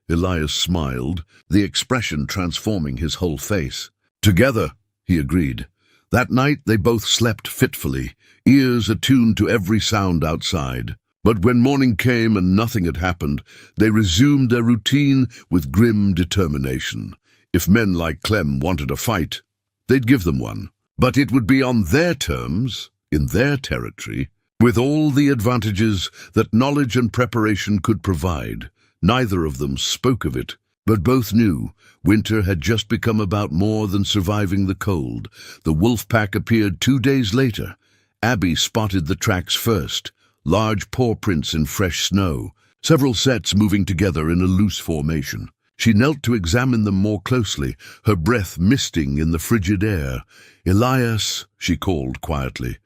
Elias smiled, the expression transforming his whole face. "Together," he agreed. That night they both slept fitfully, ears attuned to every sound outside. But when morning came and nothing had happened, they resumed their routine with grim determination. If men like Clem wanted a fight, they'd give them one. But it would be on their terms, in their territory, with all the advantages that knowledge and preparation could provide. Neither of them spoke of it, but both knew winter had just become about more than surviving the cold. The wolf pack appeared 2 days later. Abby spotted the tracks first, large paw prints in fresh snow, several sets moving together in a loose formation. She knelt to examine them more closely, her breath misting in the frigid air. "Elias," she called quietly.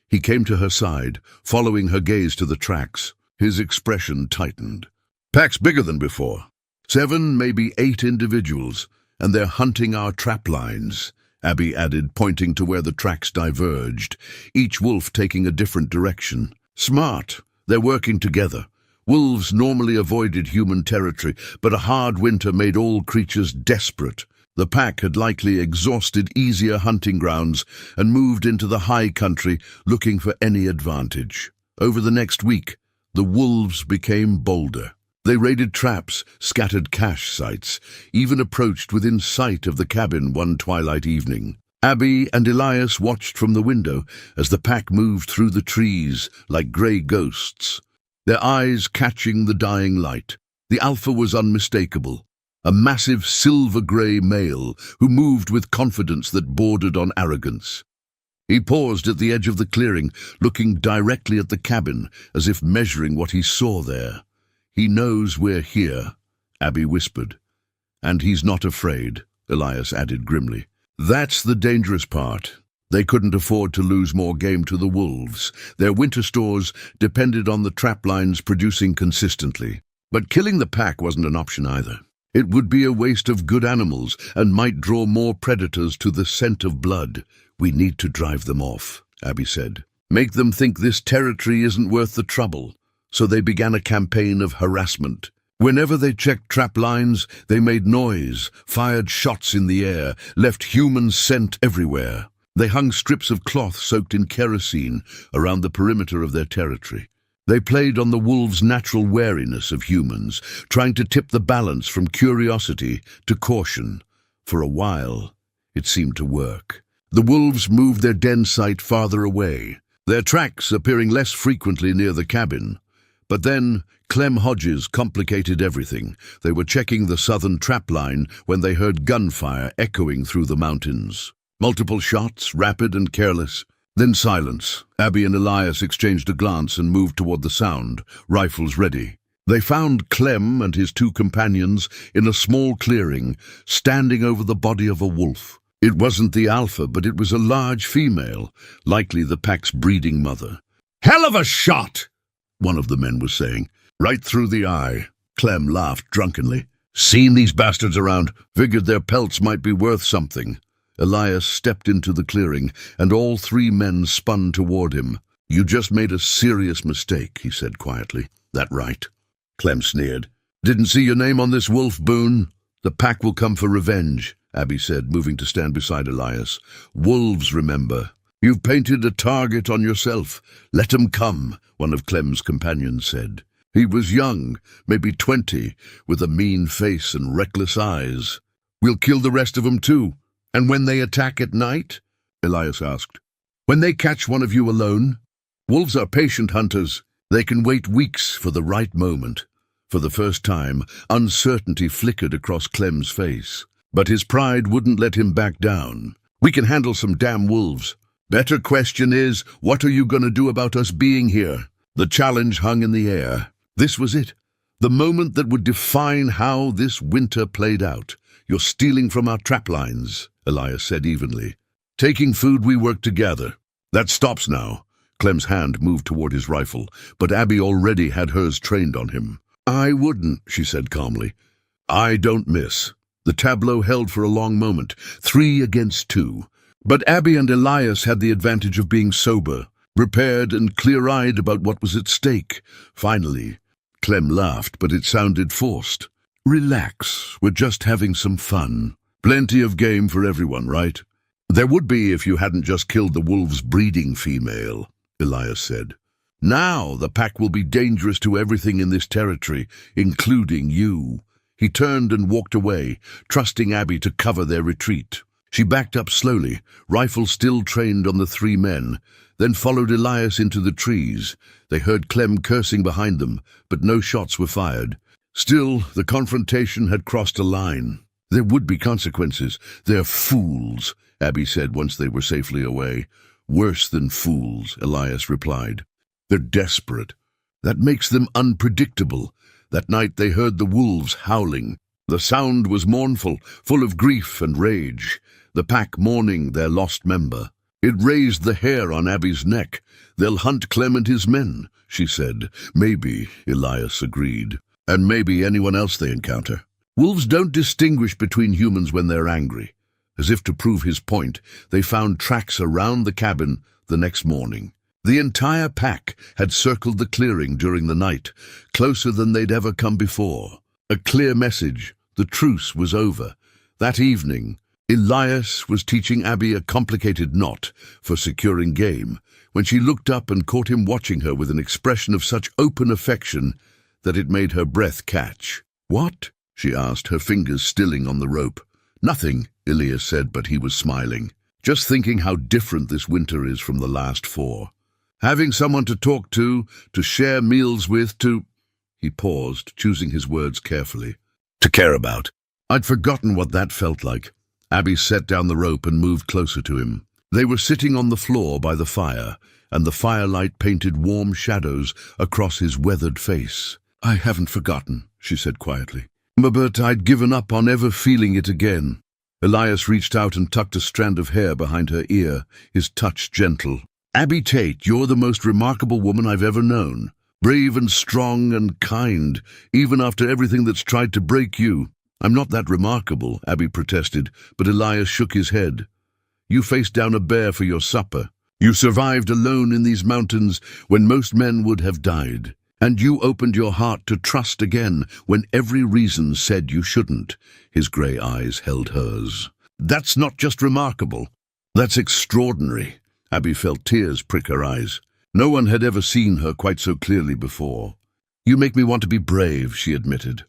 He came to her side, following her gaze to the tracks. His expression tightened. "Pack's bigger than before. 7, maybe 8 individuals, and they're hunting our trap lines," Abby added, pointing to where the tracks diverged, each wolf taking a different direction. "Smart. They're working together. Wolves normally avoided human territory, but a hard winter made all creatures desperate. The pack had likely exhausted easier hunting grounds and moved into the high country looking for any advantage. Over the next week, the wolves became bolder. They raided traps, scattered cache sites, even approached within sight of the cabin one twilight evening. Abby and Elias watched from the window as the pack moved through the trees like grey ghosts, their eyes catching the dying light. The alpha was unmistakable, a massive silver-grey male who moved with confidence that bordered on arrogance. He paused at the edge of the clearing, looking directly at the cabin, as if measuring what he saw there. "He knows we're here," Abby whispered. "And he's not afraid," Elias added grimly. "That's the dangerous part. They couldn't afford to lose more game to the wolves. Their winter stores depended on the trap lines producing consistently. But killing the pack wasn't an option either. It would be a waste of good animals and might draw more predators to the scent of blood. "We need to drive them off," Abby said. "Make them think this territory isn't worth the trouble." So they began a campaign of harassment. Whenever they checked trap lines, they made noise, fired shots in the air, left human scent everywhere. They hung strips of cloth soaked in kerosene around the perimeter of their territory. They played on the wolves' natural wariness of humans, trying to tip the balance from curiosity to caution. For a while, it seemed to work. The wolves moved their den site farther away, their tracks appearing less frequently near the cabin. But then, Clem Hodges complicated everything. They were checking the southern trap line when they heard gunfire echoing through the mountains. Multiple shots, rapid and careless. Then silence. Abby and Elias exchanged a glance and moved toward the sound, rifles ready. They found Clem and his two companions in a small clearing, standing over the body of a wolf. It wasn't the alpha, but it was a large female, likely the pack's breeding mother. "Hell of a shot!" one of the men was saying. "Right through the eye." Clem laughed drunkenly. "Seen these bastards around. Figured their pelts might be worth something." Elias stepped into the clearing, and all three men spun toward him. "You just made a serious mistake," he said quietly. "That right?" Clem sneered. "Didn't see your name on this wolf, Boone." "The pack will come for revenge," Abby said, moving to stand beside Elias. "Wolves, remember. You've painted a target on yourself. Let 'em come," one of Clem's companions said. He was young, maybe 20, with a mean face and reckless eyes. "We'll kill the rest of 'em too. And when they attack at night?" Elias asked. "When they catch one of you alone? Wolves are patient hunters. They can wait weeks for the right moment." For the first time, uncertainty flickered across Clem's face. But his pride wouldn't let him back down. "We can handle some damn wolves. Better question is, what are you going to do about us being here?" The challenge hung in the air. This was it. The moment that would define how this winter played out. "You're stealing from our trap lines," Elias said evenly. "Taking food we work together. That stops now." Clem's hand moved toward his rifle, but Abby already had hers trained on him. "I wouldn't," she said calmly. "I don't miss." The tableau held for a long moment, 3 against 2. But Abby and Elias had the advantage of being sober, prepared and clear-eyed about what was at stake. Finally, Clem laughed, but it sounded forced. "Relax, we're just having some fun. Plenty of game for everyone, right?" "There would be if you hadn't just killed the wolves' breeding female," Elias said. "Now the pack will be dangerous to everything in this territory, including you." He turned and walked away, trusting Abby to cover their retreat. She backed up slowly, rifle still trained on the 3 men, then followed Elias into the trees. They heard Clem cursing behind them, but no shots were fired. Still, the confrontation had crossed a line. There would be consequences. "They're fools," Abby said once they were safely away. "Worse than fools," Elias replied. "They're desperate. That makes them unpredictable." That night they heard the wolves howling. The sound was mournful, full of grief and rage, the pack mourning their lost member. It raised the hair on Abby's neck. "They'll hunt Clem and his men," she said. "Maybe," Elias agreed. "And maybe anyone else they encounter." Wolves don't distinguish between humans when they're angry. As if to prove his point, they found tracks around the cabin the next morning. The entire pack had circled the clearing during the night, closer than they'd ever come before. A clear message. The truce was over. That evening, Elias was teaching Abby a complicated knot for securing game. When she looked up and caught him watching her with an expression of such open affection, that it made her breath catch. "What?" she asked, her fingers stilling on the rope. "Nothing," Elias said, but he was smiling. "Just thinking how different this winter is from the last 4. Having someone to talk to share meals with, to—" He paused, choosing his words carefully. "To care about." I'd forgotten what that felt like. Abby set down the rope and moved closer to him. They were sitting on the floor by the fire, and the firelight painted warm shadows across his weathered face. "I haven't forgotten," she said quietly. "But I'd given up on ever feeling it again." Elias reached out and tucked a strand of hair behind her ear, his touch gentle. "Abby Tate, you're the most remarkable woman I've ever known. Brave and strong and kind, even after everything that's tried to break you." "I'm not that remarkable," Abby protested, but Elias shook his head. "You faced down a bear for your supper. You survived alone in these mountains when most men would have died. And you opened your heart to trust again when every reason said you shouldn't." His grey eyes held hers. "That's not just remarkable. That's extraordinary." Abby felt tears prick her eyes. No one had ever seen her quite so clearly before. "You make me want to be brave," she admitted.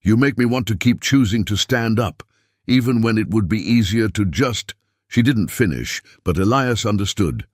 "You make me want to keep choosing to stand up, even when it would be easier to just—" She didn't finish, but Elias understood.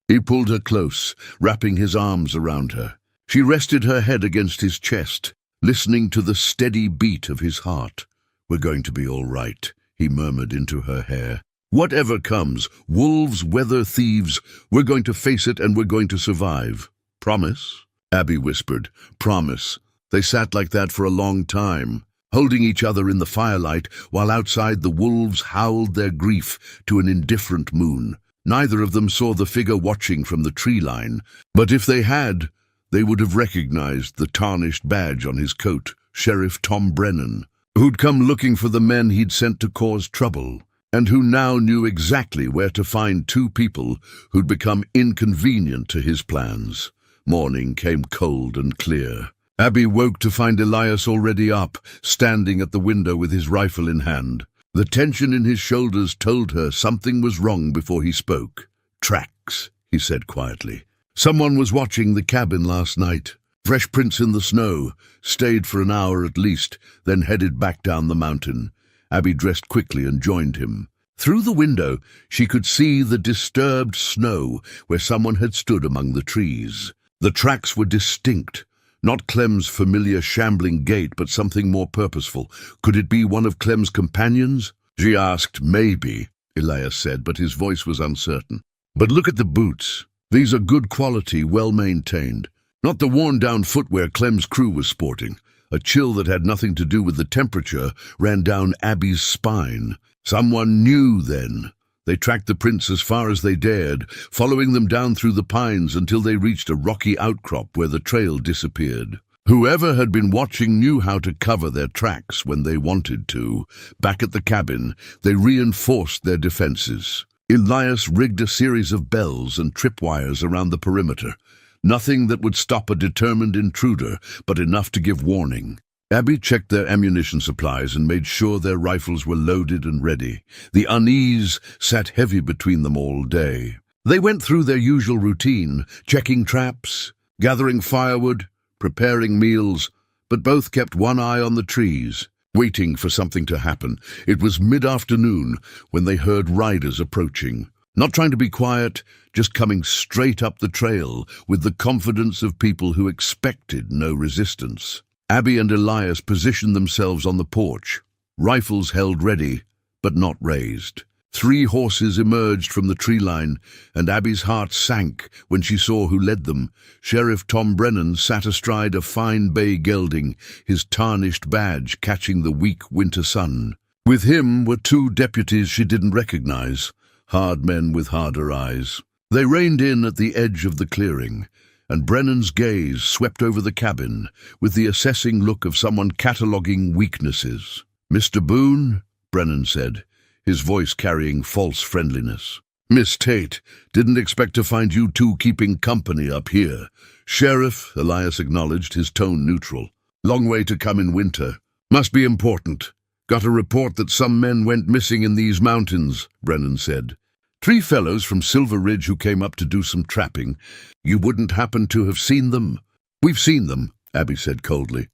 He pulled her close, wrapping his arms around her. She rested her head against his chest, listening to the steady beat of his heart. "We're going to be all right," he murmured into her hair. "Whatever comes, wolves, weather, thieves, we're going to face it and we're going to survive. Promise?" Abby whispered. "Promise." They sat like that for a long time, holding each other in the firelight, while outside the wolves howled their grief to an indifferent moon. Neither of them saw the figure watching from the tree line, but if they had, they would have recognized the tarnished badge on his coat, Sheriff Tom Brennan, who'd come looking for the men he'd sent to cause trouble, and who now knew exactly where to find 2 people who'd become inconvenient to his plans. Morning came cold and clear. Abby woke to find Elias already up, standing at the window with his rifle in hand. The tension in his shoulders told her something was wrong before he spoke. "Tracks," he said quietly. "Someone was watching the cabin last night. Fresh prints in the snow, stayed for an hour at least, then headed back down the mountain." Abby dressed quickly and joined him. Through the window, she could see the disturbed snow where someone had stood among the trees. The tracks were distinct. Not Clem's familiar shambling gait, but something more purposeful. Could it be one of Clem's companions? She asked. "Maybe," Elias said, but his voice was uncertain. "But look at the boots. These are good quality, well-maintained. Not the worn-down footwear Clem's crew was sporting." A chill that had nothing to do with the temperature ran down Abby's spine. Someone knew then. They tracked the prints as far as they dared, following them down through the pines until they reached a rocky outcrop where the trail disappeared. Whoever had been watching knew how to cover their tracks when they wanted to. Back at the cabin, they reinforced their defenses. Elias rigged a series of bells and tripwires around the perimeter. Nothing that would stop a determined intruder, but enough to give warning. Abby checked their ammunition supplies and made sure their rifles were loaded and ready. The unease sat heavy between them all day. They went through their usual routine, checking traps, gathering firewood, preparing meals, but both kept one eye on the trees, waiting for something to happen. It was mid-afternoon when they heard riders approaching. Not trying to be quiet, just coming straight up the trail with the confidence of people who expected no resistance. Abby and Elias positioned themselves on the porch, rifles held ready, but not raised. 3 horses emerged from the tree line, and Abby's heart sank when she saw who led them. Sheriff Tom Brennan sat astride a fine bay gelding, his tarnished badge catching the weak winter sun. With him were 2 deputies she didn't recognize, hard men with harder eyes. They reined in at the edge of the clearing, and Brennan's gaze swept over the cabin with the assessing look of someone cataloging weaknesses. "Mr. Boone," Brennan said, his voice carrying false friendliness. "Miss Tate, didn't expect to find you 2 keeping company up here." "Sheriff," Elias acknowledged, his tone neutral. "Long way to come in winter. Must be important. Got a report that some men went missing in these mountains," Brennan said. 3 fellows from Silver Ridge who came up to do some trapping. You wouldn't happen to have seen them?" "We've seen them," Abby said coldly.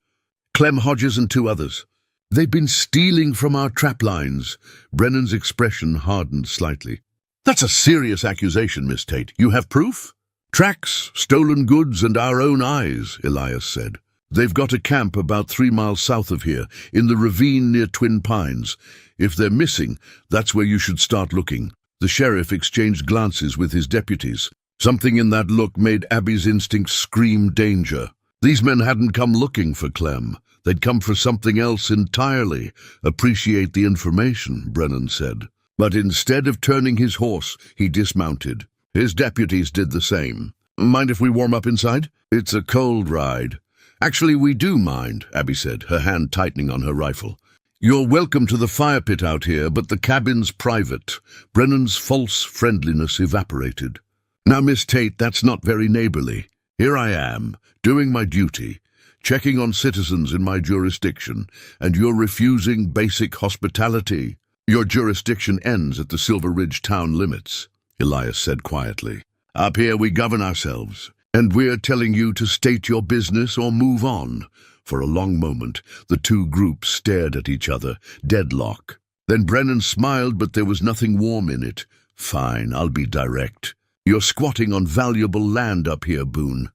Clem Hodges and 2 others. They've been stealing from our trap lines. Brennan's expression hardened slightly. That's a serious accusation, Miss Tate. You have proof? Tracks, stolen goods, and our own eyes, Elias said. They've got a camp about 3 miles south of here, in the ravine near Twin Pines. If they're missing, that's where you should start looking. The sheriff exchanged glances with his deputies. Something in that look made Abby's instincts scream danger. These men hadn't come looking for Clem. They'd come for something else entirely. Appreciate the information, Brennan said. But instead of turning his horse, he dismounted. His deputies did the same. Mind if we warm up inside? It's a cold ride. Actually, we do mind, Abby said, her hand tightening on her rifle. You're welcome to the fire pit out here, but the cabin's private. Brennan's false friendliness evaporated. Now, Miss Tate, that's not very neighborly. Here I am, doing my duty, checking on citizens in my jurisdiction, and you're refusing basic hospitality. Your jurisdiction ends at the Silver Ridge town limits, Elias said quietly. Up here we govern ourselves, and we're telling you to state your business or move on. For a long moment, the 2 groups stared at each other, deadlock. Then Brennan smiled, but there was nothing warm in it. Fine, I'll be direct. You're squatting on valuable land up here, Boone.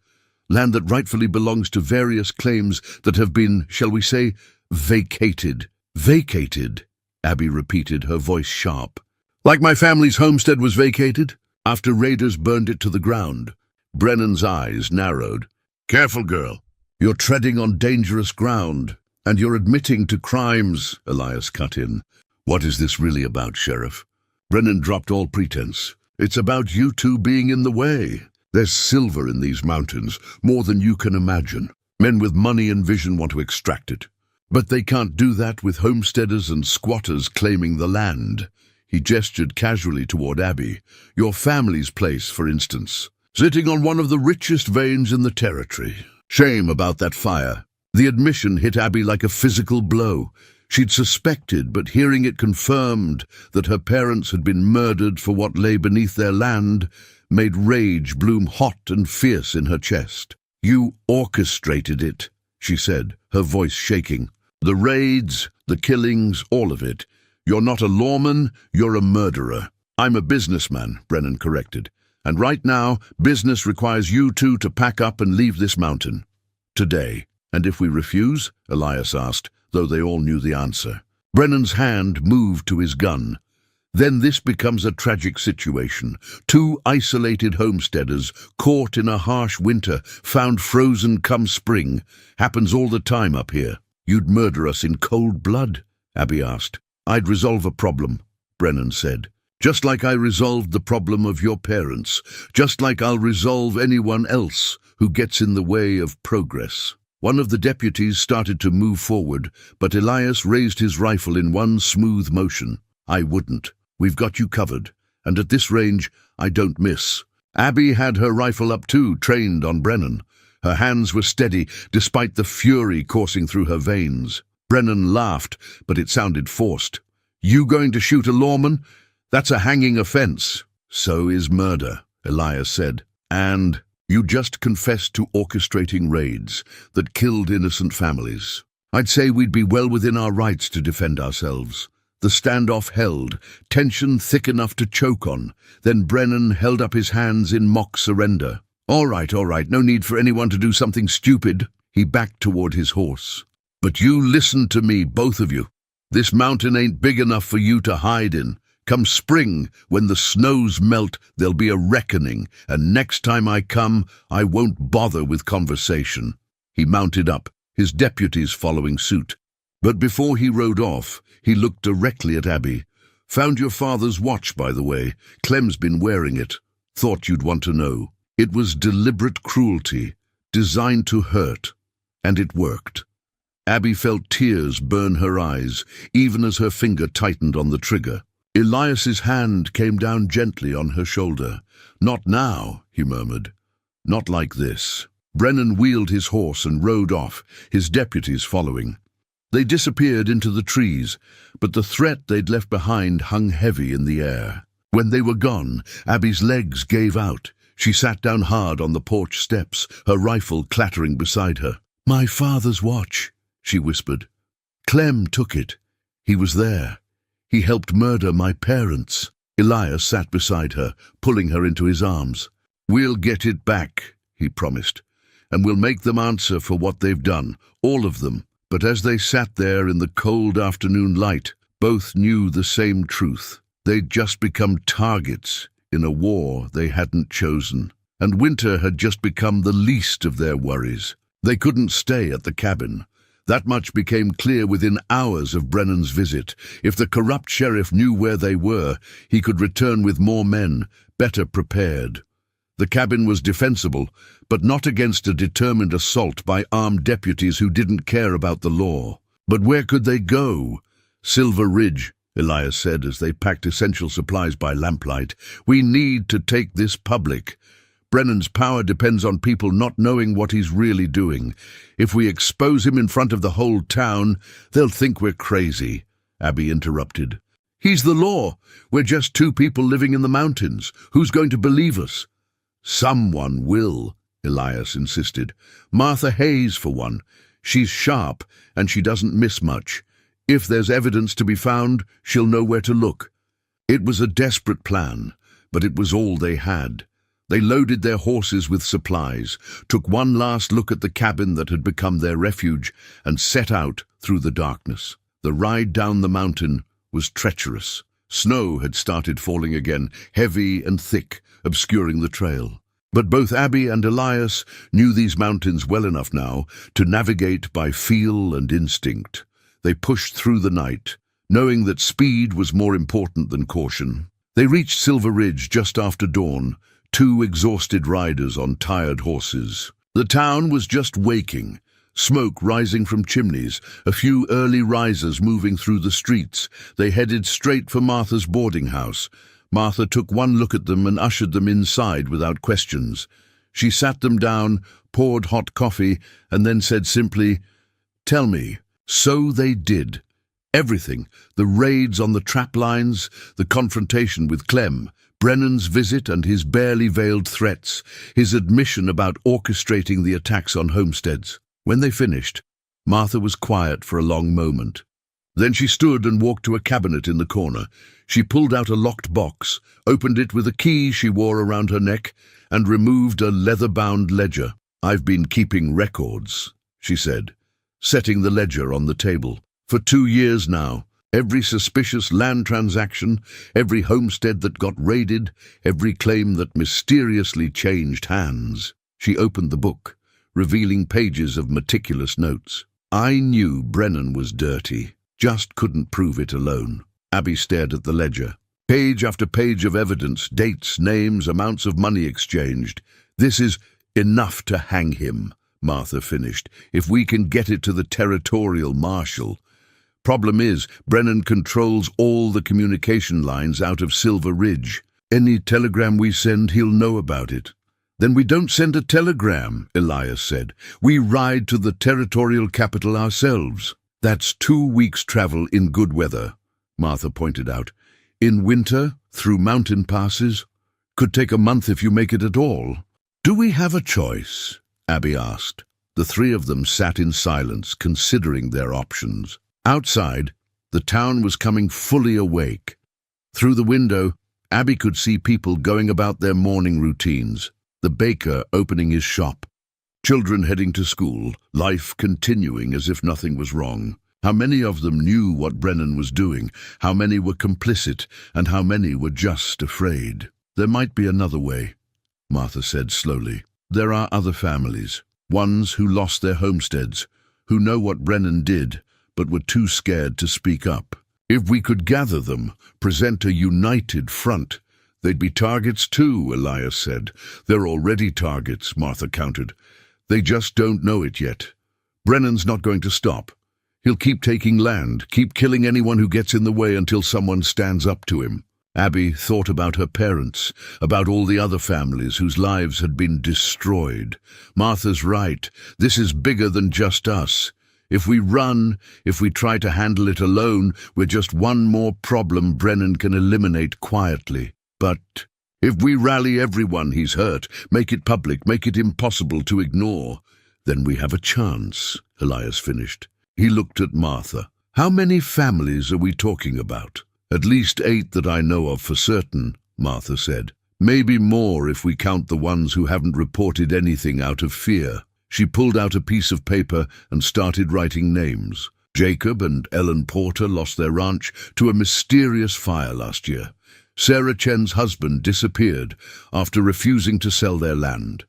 Land that rightfully belongs to various claims that have been, shall we say, vacated. Vacated, Abby repeated, her voice sharp. Like my family's homestead was vacated? After raiders burned it to the ground. Brennan's eyes narrowed. Careful, girl. You're treading on dangerous ground, and you're admitting to crimes, Elias cut in. What is this really about, Sheriff? Brennan dropped all pretense. It's about you 2 being in the way. There's silver in these mountains, more than you can imagine. Men with money and vision want to extract it. But they can't do that with homesteaders and squatters claiming the land. He gestured casually toward Abby. Your family's place, for instance. Sitting on one of the richest veins in the territory. Shame about that fire. The admission hit Abby like a physical blow. She'd suspected, but hearing it confirmed, that her parents had been murdered for what lay beneath their land, made rage bloom hot and fierce in her chest. You orchestrated it, she said, her voice shaking. The raids, the killings, all of it. You're not a lawman, you're a murderer. I'm a businessman, Brennan corrected. And right now, business requires you 2 to pack up and leave this mountain. Today. And if we refuse? Elias asked, though they all knew the answer. Brennan's hand moved to his gun. Then this becomes a tragic situation. 2 isolated homesteaders, caught in a harsh winter, found frozen come spring. Happens all the time up here. You'd murder us in cold blood? Abby asked. I'd resolve a problem, Brennan said. Just like I resolved the problem of your parents. Just like I'll resolve anyone else who gets in the way of progress. One of the deputies started to move forward, but Elias raised his rifle in one smooth motion. I wouldn't. We've got you covered, and at this range, I don't miss. Abby had her rifle up too, trained on Brennan. Her hands were steady, despite the fury coursing through her veins. Brennan laughed, but it sounded forced. You going to shoot a lawman? That's a hanging offense. So is murder, Elias said. And you just confessed to orchestrating raids that killed innocent families. I'd say we'd be well within our rights to defend ourselves. The standoff held, tension thick enough to choke on. Then Brennan held up his hands in mock surrender. All right, no need for anyone to do something stupid. He backed toward his horse. But you listen to me, both of you. This mountain ain't big enough for you to hide in. Come spring, when the snows melt, there'll be a reckoning, and next time I come, I won't bother with conversation. He mounted up, his deputies following suit. But before he rode off, he looked directly at Abby. Found your father's watch, by the way. Clem's been wearing it. Thought you'd want to know. It was deliberate cruelty, designed to hurt, and it worked. Abby felt tears burn her eyes, even as her finger tightened on the trigger. Elias's hand came down gently on her shoulder. Not now, he murmured. Not like this. Brennan wheeled his horse and rode off, his deputies following. They disappeared into the trees, but the threat they'd left behind hung heavy in the air. When they were gone, Abby's legs gave out. She sat down hard on the porch steps, her rifle clattering beside her. "My father's watch," she whispered. "Clem took it. He was there. He helped murder my parents." Elias sat beside her, pulling her into his arms. "We'll get it back," he promised, "and we'll make them answer for what they've done, all of them." But as they sat there in the cold afternoon light, both knew the same truth. They'd just become targets in a war they hadn't chosen, and winter had just become the least of their worries. They couldn't stay at the cabin. That much became clear within hours of Brennan's visit. If the corrupt sheriff knew where they were, he could return with more men, better prepared. The cabin was defensible, but not against a determined assault by armed deputies who didn't care about the law. But where could they go? "Silver Ridge," Elias said as they packed essential supplies by lamplight. "We need to take this public. Brennan's power depends on people not knowing what he's really doing. If we expose him in front of the whole town, they'll think we're crazy." Abby interrupted. "He's the law. We're just two people living in the mountains. Who's going to believe us?" "Someone will," Elias insisted. "Martha Hayes, for one. She's sharp, and she doesn't miss much. If there's evidence to be found, she'll know where to look." It was a desperate plan, but it was all they had. They loaded their horses with supplies, took one last look at the cabin that had become their refuge, and set out through the darkness. The ride down the mountain was treacherous. Snow had started falling again, heavy and thick, obscuring the trail. But both Abby and Elias knew these mountains well enough now to navigate by feel and instinct. They pushed through the night, knowing that speed was more important than caution. They reached Silver Ridge just after dawn, two exhausted riders on tired horses. The town was just waking, smoke rising from chimneys, a few early risers moving through the streets. They headed straight for Martha's boarding house. Martha took one look at them and ushered them inside without questions. She sat them down, poured hot coffee, and then said simply, "Tell me." So they did. Everything, the raids on the trap lines, the confrontation with Clem, Brennan's visit and his barely veiled threats, his admission about orchestrating the attacks on homesteads. When they finished, Martha was quiet for a long moment. Then she stood and walked to a cabinet in the corner. She pulled out a locked box, opened it with a key she wore around her neck, and removed a leather-bound ledger. "I've been keeping records," she said, setting the ledger on the table. "For 2 years now. Every suspicious land transaction, every homestead that got raided, every claim that mysteriously changed hands." She opened the book, revealing pages of meticulous notes. "I knew Brennan was dirty, just couldn't prove it alone." Abby stared at the ledger. Page after page of evidence, dates, names, amounts of money exchanged. "This is enough to hang him," Martha finished, "if we can get it to the territorial marshal. Problem is, Brennan controls all the communication lines out of Silver Ridge. Any telegram we send, he'll know about it." "Then we don't send a telegram," Elias said. "We ride to the territorial capital ourselves." "That's 2 weeks' travel in good weather," Martha pointed out. "In winter, through mountain passes, could take a month if you make it at all." "Do we have a choice?" Abby asked. The three of them sat in silence, considering their options. Outside, the town was coming fully awake. Through the window, Abby could see people going about their morning routines, the baker opening his shop, children heading to school, life continuing as if nothing was wrong. How many of them knew what Brennan was doing, how many were complicit, and how many were just afraid? "There might be another way," Martha said slowly. "There are other families, ones who lost their homesteads, who know what Brennan did, but were too scared to speak up. If we could gather them, present a united front, they'd be targets too," Elias said. "They're already targets," Martha countered. "They just don't know it yet. Brennan's not going to stop. He'll keep taking land, keep killing anyone who gets in the way until someone stands up to him." Abby thought about her parents, about all the other families whose lives had been destroyed. Martha's right. This is bigger than just us. If we run, if we try to handle it alone, we're just one more problem Brennan can eliminate quietly. But if we rally everyone he's hurt, make it public, make it impossible to ignore, Then we have a chance, Elias finished. He looked at Martha. How many families are we talking about? At least 8 that I know of for certain, Martha said. Maybe more if we count the ones who haven't reported anything out of fear. She pulled out a piece of paper and started writing names. Jacob and Ellen Porter lost their ranch to a mysterious fire last year. Sarah Chen's husband disappeared after refusing to sell their land.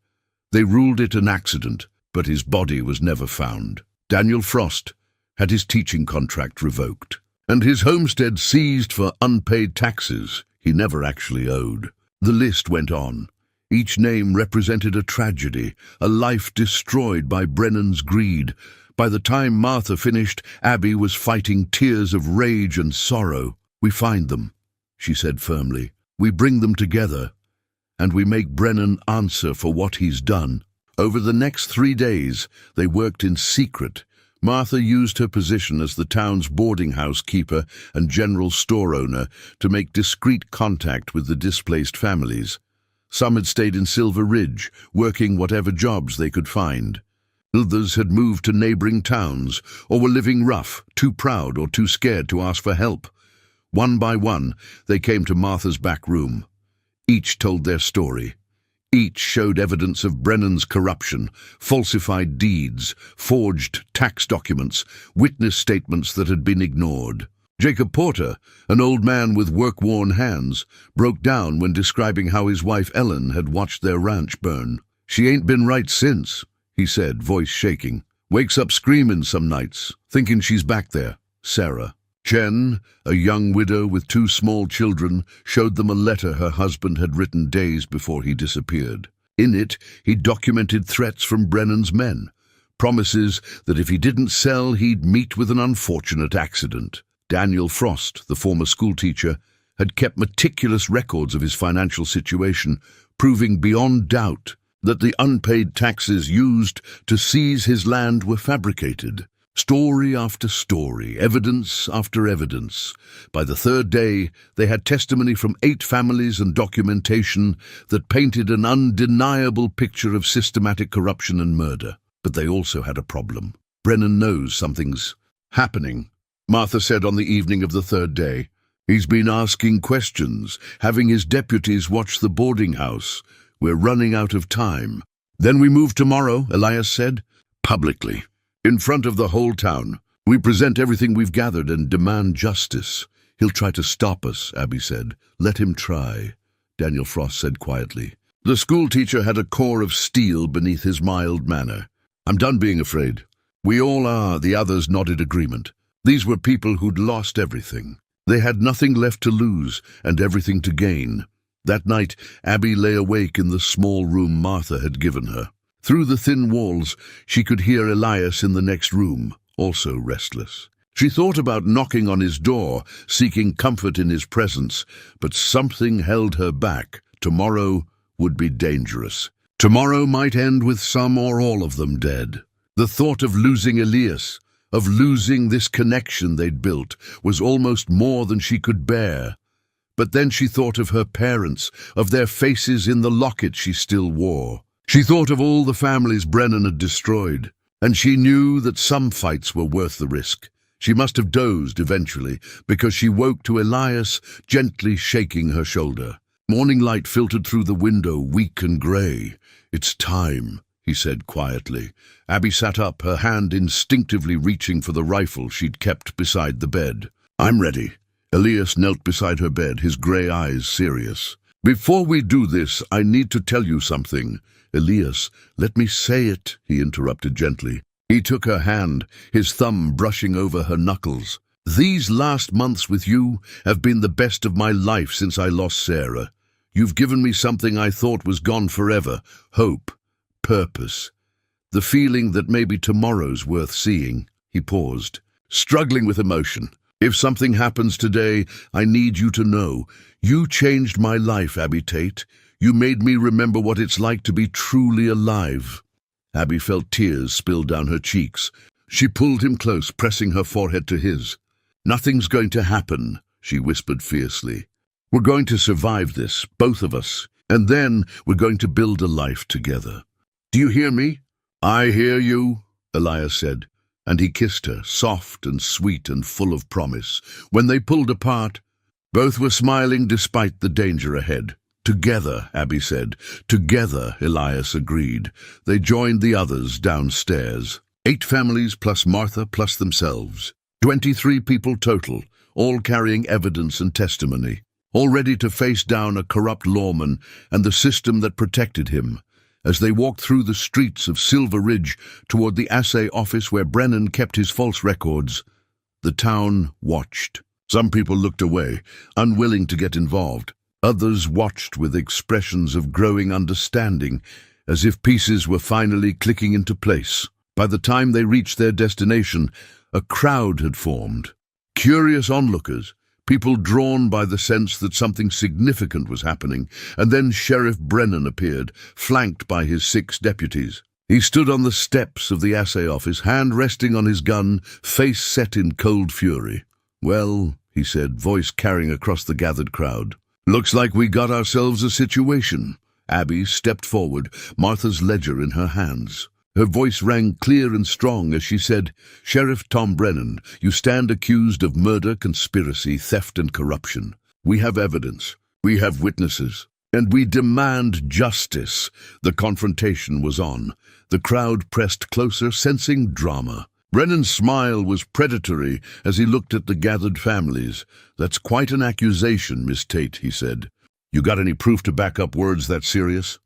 They ruled it an accident, but his body was never found. Daniel Frost had his teaching contract revoked, and his homestead seized for unpaid taxes he never actually owed. The list went on. Each name represented a tragedy, a life destroyed by Brennan's greed. By the time Martha finished, Abby was fighting tears of rage and sorrow. We find them, she said firmly. We bring them together, and we make Brennan answer for what he's done. Over the next 3 days, they worked in secret. Martha used her position as the town's boarding house keeper and general store owner to make discreet contact with the displaced families. Some had stayed in Silver Ridge, working whatever jobs they could find. Others had moved to neighboring towns or were living rough, too proud or too scared to ask for help. One by one, they came to Martha's back room. Each told their story. Each showed evidence of Brennan's corruption, falsified deeds, forged tax documents, witness statements that had been ignored. Jacob Porter, an old man with work-worn hands, broke down when describing how his wife Ellen had watched their ranch burn. "She ain't been right since," he said, voice shaking. "Wakes up screaming some nights, thinking she's back there." Sarah Chen, a young widow with 2 small children, showed them a letter her husband had written days before he disappeared. In it, he documented threats from Brennan's men, promises that if he didn't sell, he'd meet with an unfortunate accident. Daniel Frost, the former schoolteacher, had kept meticulous records of his financial situation, proving beyond doubt that the unpaid taxes used to seize his land were fabricated. Story after story, evidence after evidence. By the 3rd day, they had testimony from 8 families and documentation that painted an undeniable picture of systematic corruption and murder. But they also had a problem. "Brennan knows something's happening," Martha said on the evening of the 3rd day. "He's been asking questions, having his deputies watch the boarding house. We're running out of time." "Then we move tomorrow," Elias said. "Publicly. In front of the whole town. We present everything we've gathered and demand justice." "He'll try to stop us," Abby said. "Let him try," Daniel Frost said quietly. The schoolteacher had a core of steel beneath his mild manner. "I'm done being afraid." "We all are," the others nodded agreement. These were people who'd lost everything. They had nothing left to lose and everything to gain. That night, Abby lay awake in the small room Martha had given her. Through the thin walls, she could hear Elias in the next room, also restless. She thought about knocking on his door, seeking comfort in his presence, but something held her back. Tomorrow would be dangerous. Tomorrow might end with some or all of them dead. The thought of losing Elias, of losing this connection they'd built, was almost more than she could bear. But then she thought of her parents, of their faces in the locket she still wore. She thought of all the families Brennan had destroyed, and she knew that some fights were worth the risk. She must have dozed eventually, because she woke to Elias gently shaking her shoulder. Morning light filtered through the window, weak and grey. "It's time," he said quietly. Abby sat up, her hand instinctively reaching for the rifle she'd kept beside the bed. "I'm ready." Elias knelt beside her bed, his grey eyes serious. "Before we do this, I need to tell you something." "Elias, let me say it," he interrupted gently. He took her hand, his thumb brushing over her knuckles. "These last months with you have been the best of my life since I lost Sarah. You've given me something I thought was gone forever: hope, purpose, the feeling that maybe tomorrow's worth seeing." He paused, struggling with emotion. "If something happens today, I need you to know. You changed my life, Abby Tate. You made me remember what it's like to be truly alive." Abby felt tears spill down her cheeks. She pulled him close, pressing her forehead to his. "Nothing's going to happen," she whispered fiercely. "We're going to survive this, both of us, and then we're going to build a life together. Do you hear me?" "I hear you," Elias said, and he kissed her, soft and sweet and full of promise. When they pulled apart, both were smiling despite the danger ahead. "Together," Abby said. "Together," Elias agreed. They joined the others downstairs. 8 families plus Martha plus themselves. 23 people total, all carrying evidence and testimony, all ready to face down a corrupt lawman and the system that protected him. As they walked through the streets of Silver Ridge toward the assay office where Brennan kept his false records, the town watched. Some people looked away, unwilling to get involved. Others watched with expressions of growing understanding, as if pieces were finally clicking into place. By the time they reached their destination, a crowd had formed. Curious onlookers, people drawn by the sense that something significant was happening, and then Sheriff Brennan appeared, flanked by his 6 deputies. He stood on the steps of the assay office, hand resting on his gun, face set in cold fury. "Well," he said, voice carrying across the gathered crowd, "looks like we got ourselves a situation." Abby stepped forward, Martha's ledger in her hands. Her voice rang clear and strong as she said, "Sheriff Tom Brennan, you stand accused of murder, conspiracy, theft, and corruption. We have evidence. We have witnesses. And we demand justice." The confrontation was on. The crowd pressed closer, sensing drama. Brennan's smile was predatory as he looked at the gathered families. "That's quite an accusation, Miss Tate," he said. "You got any proof to back up words that serious?"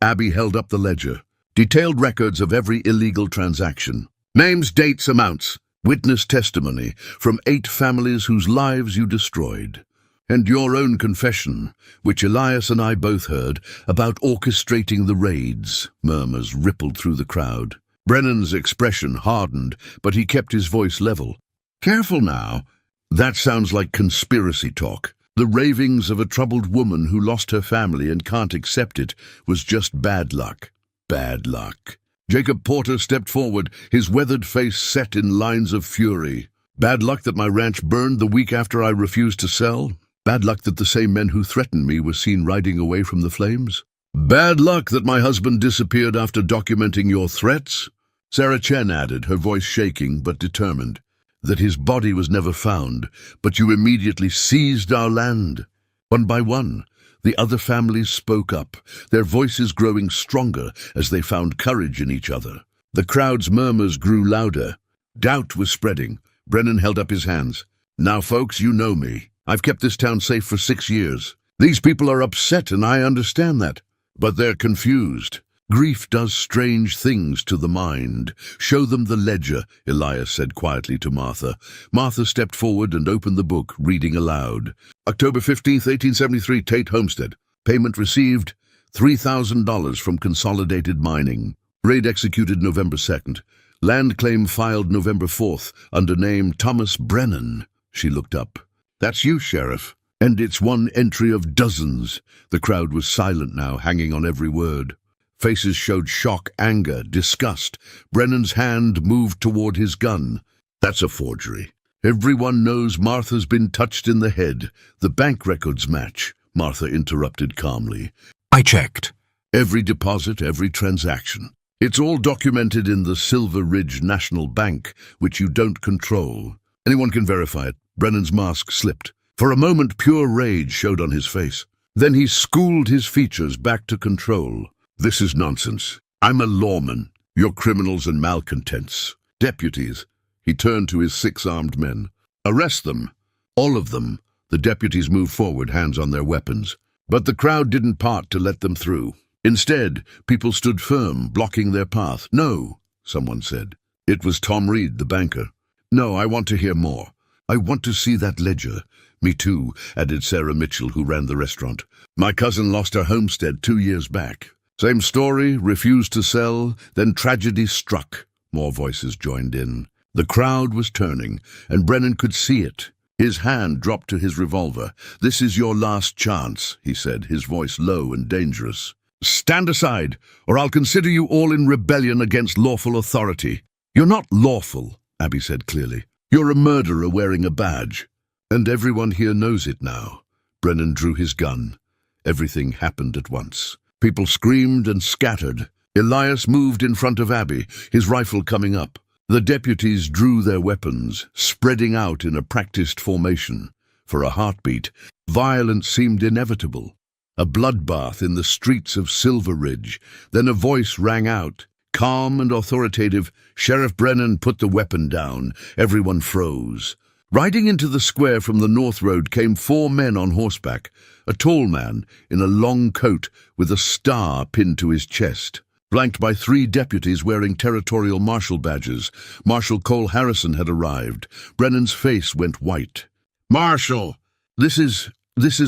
Abby held up the ledger. Detailed records of every illegal transaction. Names, dates, amounts. Witness testimony from 8 families whose lives you destroyed. And your own confession, which Elias and I both heard, about orchestrating the raids. Murmurs rippled through the crowd. Brennan's expression hardened, but he kept his voice level. "Careful now. That sounds like conspiracy talk. The ravings of a troubled woman who lost her family and can't accept it was just bad luck." Bad luck. Jacob Porter stepped forward, his weathered face set in lines of fury. "Bad luck that my ranch burned the week after I refused to sell? Bad luck that the same men who threatened me were seen riding away from the flames? Bad luck that my husband disappeared after documenting your threats?" Sarah Chen added, her voice shaking but determined, "that his body was never found, but you immediately seized our land." One by one, the other families spoke up, their voices growing stronger as they found courage in each other. The crowd's murmurs grew louder. Doubt was spreading. Brennan held up his hands. "Now, folks, you know me. I've kept this town safe for 6 years. These people are upset, and I understand that. But they're confused. Grief does strange things to the mind. Show them the ledger," Elias said quietly to Martha. Martha stepped forward and opened the book, reading aloud. "October 15th, 1873, Tate Homestead. Payment received, $3,000 from Consolidated Mining. Raid executed November 2nd. Land claim filed November 4th, under name Thomas Brennan." She looked up. "That's you, Sheriff. And it's one entry of dozens." The crowd was silent now, hanging on every word. Faces showed shock, anger, disgust. Brennan's hand moved toward his gun. "That's a forgery. Everyone knows Martha's been touched in the head. The bank records match," Martha interrupted calmly. "I checked. "Every deposit, every transaction. It's all documented in the Silver Ridge National Bank, which you don't control. Anyone can verify it." Brennan's mask slipped. For a moment, pure rage showed on his face. Then he schooled his features back to control. "This is nonsense. I'm a lawman. You're criminals and malcontents. Deputies." He turned to his 6 armed men. "Arrest them. All of them." The deputies moved forward, hands on their weapons. But the crowd didn't part to let them through. Instead, people stood firm, blocking their path. "No," someone said. It was Tom Reed, the banker. "No, I want to hear more. I want to see that ledger." "Me too," added Sarah Mitchell, who ran the restaurant. "My cousin lost her homestead 2 years back. Same story, refused to sell, then tragedy struck." More voices joined in. The crowd was turning, and Brennan could see it. His hand dropped to his revolver. "This is your last chance," he said, his voice low and dangerous. "Stand aside, or I'll consider you all in rebellion against lawful authority." "You're not lawful," Abby said clearly. "You're a murderer wearing a badge. And everyone here knows it now." Brennan drew his gun. Everything happened at once. People screamed and scattered. Elias moved in front of Abby, his rifle coming up. The deputies drew their weapons, spreading out in a practiced formation. For a heartbeat, violence seemed inevitable. A bloodbath in the streets of Silver Ridge. Then a voice rang out. Calm and authoritative, Sheriff Brennan put the weapon down. Everyone froze. Riding into the square from the North Road came 4 men on horseback. A tall man in a long coat with a star pinned to his chest, flanked by 3 deputies wearing territorial marshal badges. Marshal Cole Harrison had arrived. Brennan's face went white. "Marshal, this is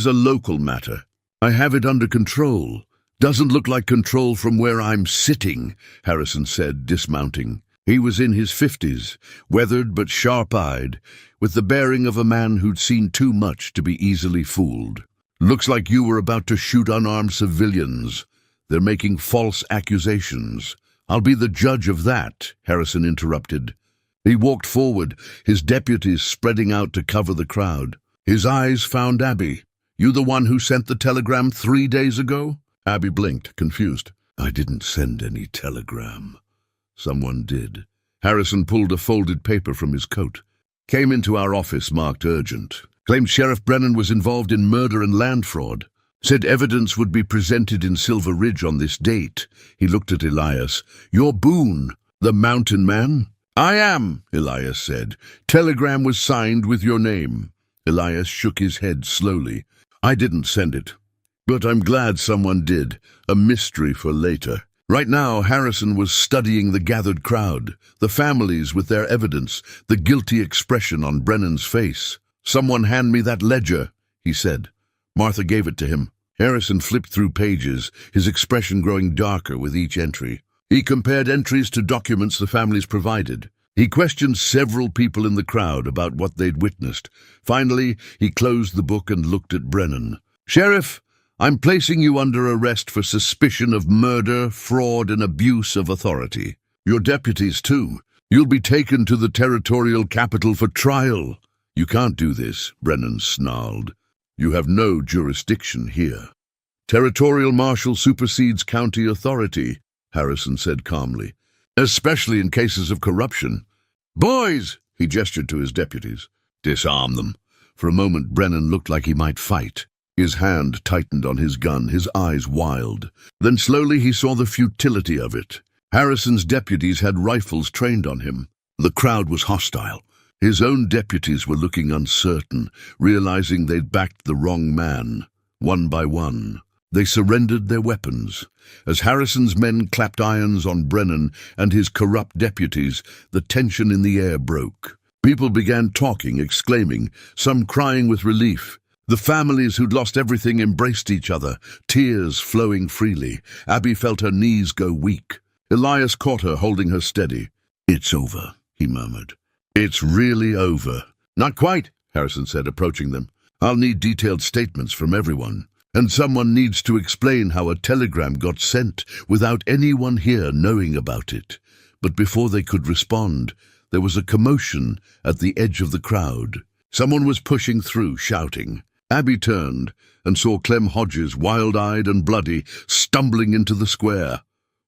a local matter. I have it under control." "Doesn't look like control from where I'm sitting," Harrison said, dismounting. He was in his 50s, weathered but sharp-eyed, with the bearing of a man who'd seen too much to be easily fooled. "Looks like you were about to shoot unarmed civilians. They're making false accusations." "I'll be the judge of that," Harrison interrupted. He walked forward, his deputies spreading out to cover the crowd. His eyes found Abby. "You the one who sent the telegram 3 days ago?" Abby blinked, confused. "I didn't send any telegram." "Someone did." Harrison pulled a folded paper from his coat. "Came into our office marked urgent. Claimed Sheriff Brennan was involved in murder and land fraud. Said evidence would be presented in Silver Ridge on this date." He looked at Elias. "You're Boone, the mountain man?" "I am," Elias said. "Telegram was signed with your name." Elias shook his head slowly. "I didn't send it. But I'm glad someone did. A mystery for later." Right now, Harrison was studying the gathered crowd, the families with their evidence, the guilty expression on Brennan's face. "Someone hand me that ledger," he said. Martha gave it to him. Harrison flipped through pages, his expression growing darker with each entry. He compared entries to documents the families provided. He questioned several people in the crowd about what they'd witnessed. Finally, he closed the book and looked at Brennan. "Sheriff, I'm placing you under arrest for suspicion of murder, fraud, and abuse of authority. Your deputies, too. You'll be taken to the territorial capital for trial." "You can't do this," Brennan snarled. "You have no jurisdiction here." "Territorial marshal supersedes county authority," Harrison said calmly, "especially in cases of corruption." "Boys!" he gestured to his deputies. "Disarm them." For a moment, Brennan looked like he might fight. His hand tightened on his gun, his eyes wild. Then slowly he saw the futility of it. Harrison's deputies had rifles trained on him. The crowd was hostile. His own deputies were looking uncertain, realizing they'd backed the wrong man. One by one, they surrendered their weapons. As Harrison's men clapped irons on Brennan and his corrupt deputies, the tension in the air broke. People began talking, exclaiming, some crying with relief. The families who'd lost everything embraced each other, tears flowing freely. Abby felt her knees go weak. Elias caught her, holding her steady. "It's over," he murmured. "It's really over." "Not quite," Harrison said, approaching them. "I'll need detailed statements from everyone. And someone needs to explain how a telegram got sent without anyone here knowing about it." But before they could respond, there was a commotion at the edge of the crowd. Someone was pushing through, shouting. Abby turned and saw Clem Hodges, wild-eyed and bloody, stumbling into the square.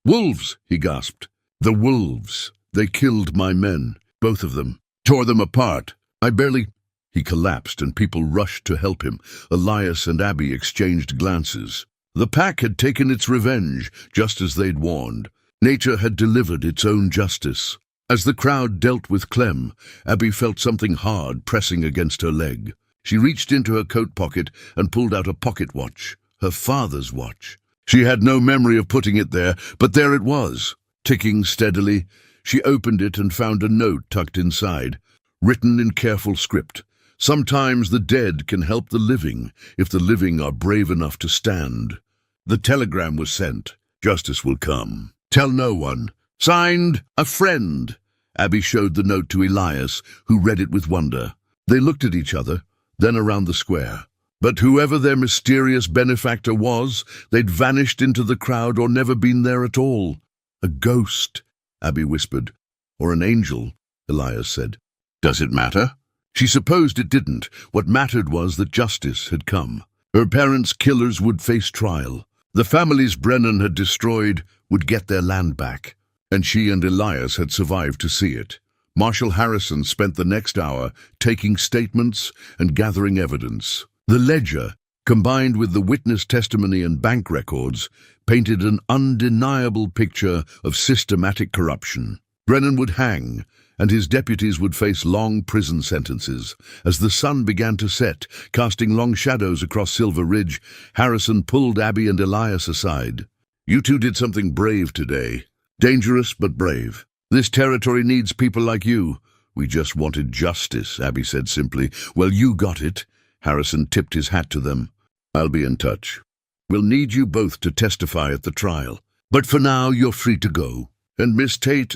"Wolves!" he gasped. "The wolves! They killed my men, both of them, tore them apart. I barely—" He collapsed and people rushed to help him. Elias and Abby exchanged glances. The pack had taken its revenge, just as they'd warned. Nature had delivered its own justice. As the crowd dealt with Clem, Abby felt something hard pressing against her leg. She reached into her coat pocket and pulled out a pocket watch, her father's watch. She had no memory of putting it there, but there it was, ticking steadily. She opened it and found a note tucked inside, written in careful script. "Sometimes the dead can help the living, if the living are brave enough to stand." The telegram was sent. "Justice will come. Tell no one. Signed, a friend." Abby showed the note to Elias, who read it with wonder. They looked at each other, then around the square. But whoever their mysterious benefactor was, they'd vanished into the crowd or never been there at all. "A ghost," Abby whispered. "Or an angel," Elias said. "Does it matter?" She supposed it didn't. What mattered was that justice had come. Her parents' killers would face trial. The families Brennan had destroyed would get their land back, and she and Elias had survived to see it. Marshal Harrison spent the next hour taking statements and gathering evidence. The ledger, combined with the witness testimony and bank records, painted an undeniable picture of systematic corruption. Brennan would hang, and his deputies would face long prison sentences. As the sun began to set, casting long shadows across Silver Ridge, Harrison pulled Abby and Elias aside. "You two did something brave today. Dangerous, but brave. This territory needs people like you." "We just wanted justice," Abby said simply. "Well, you got it." Harrison tipped his hat to them. "I'll be in touch. We'll need you both to testify at the trial. But for now, you're free to go. And Miss Tate,"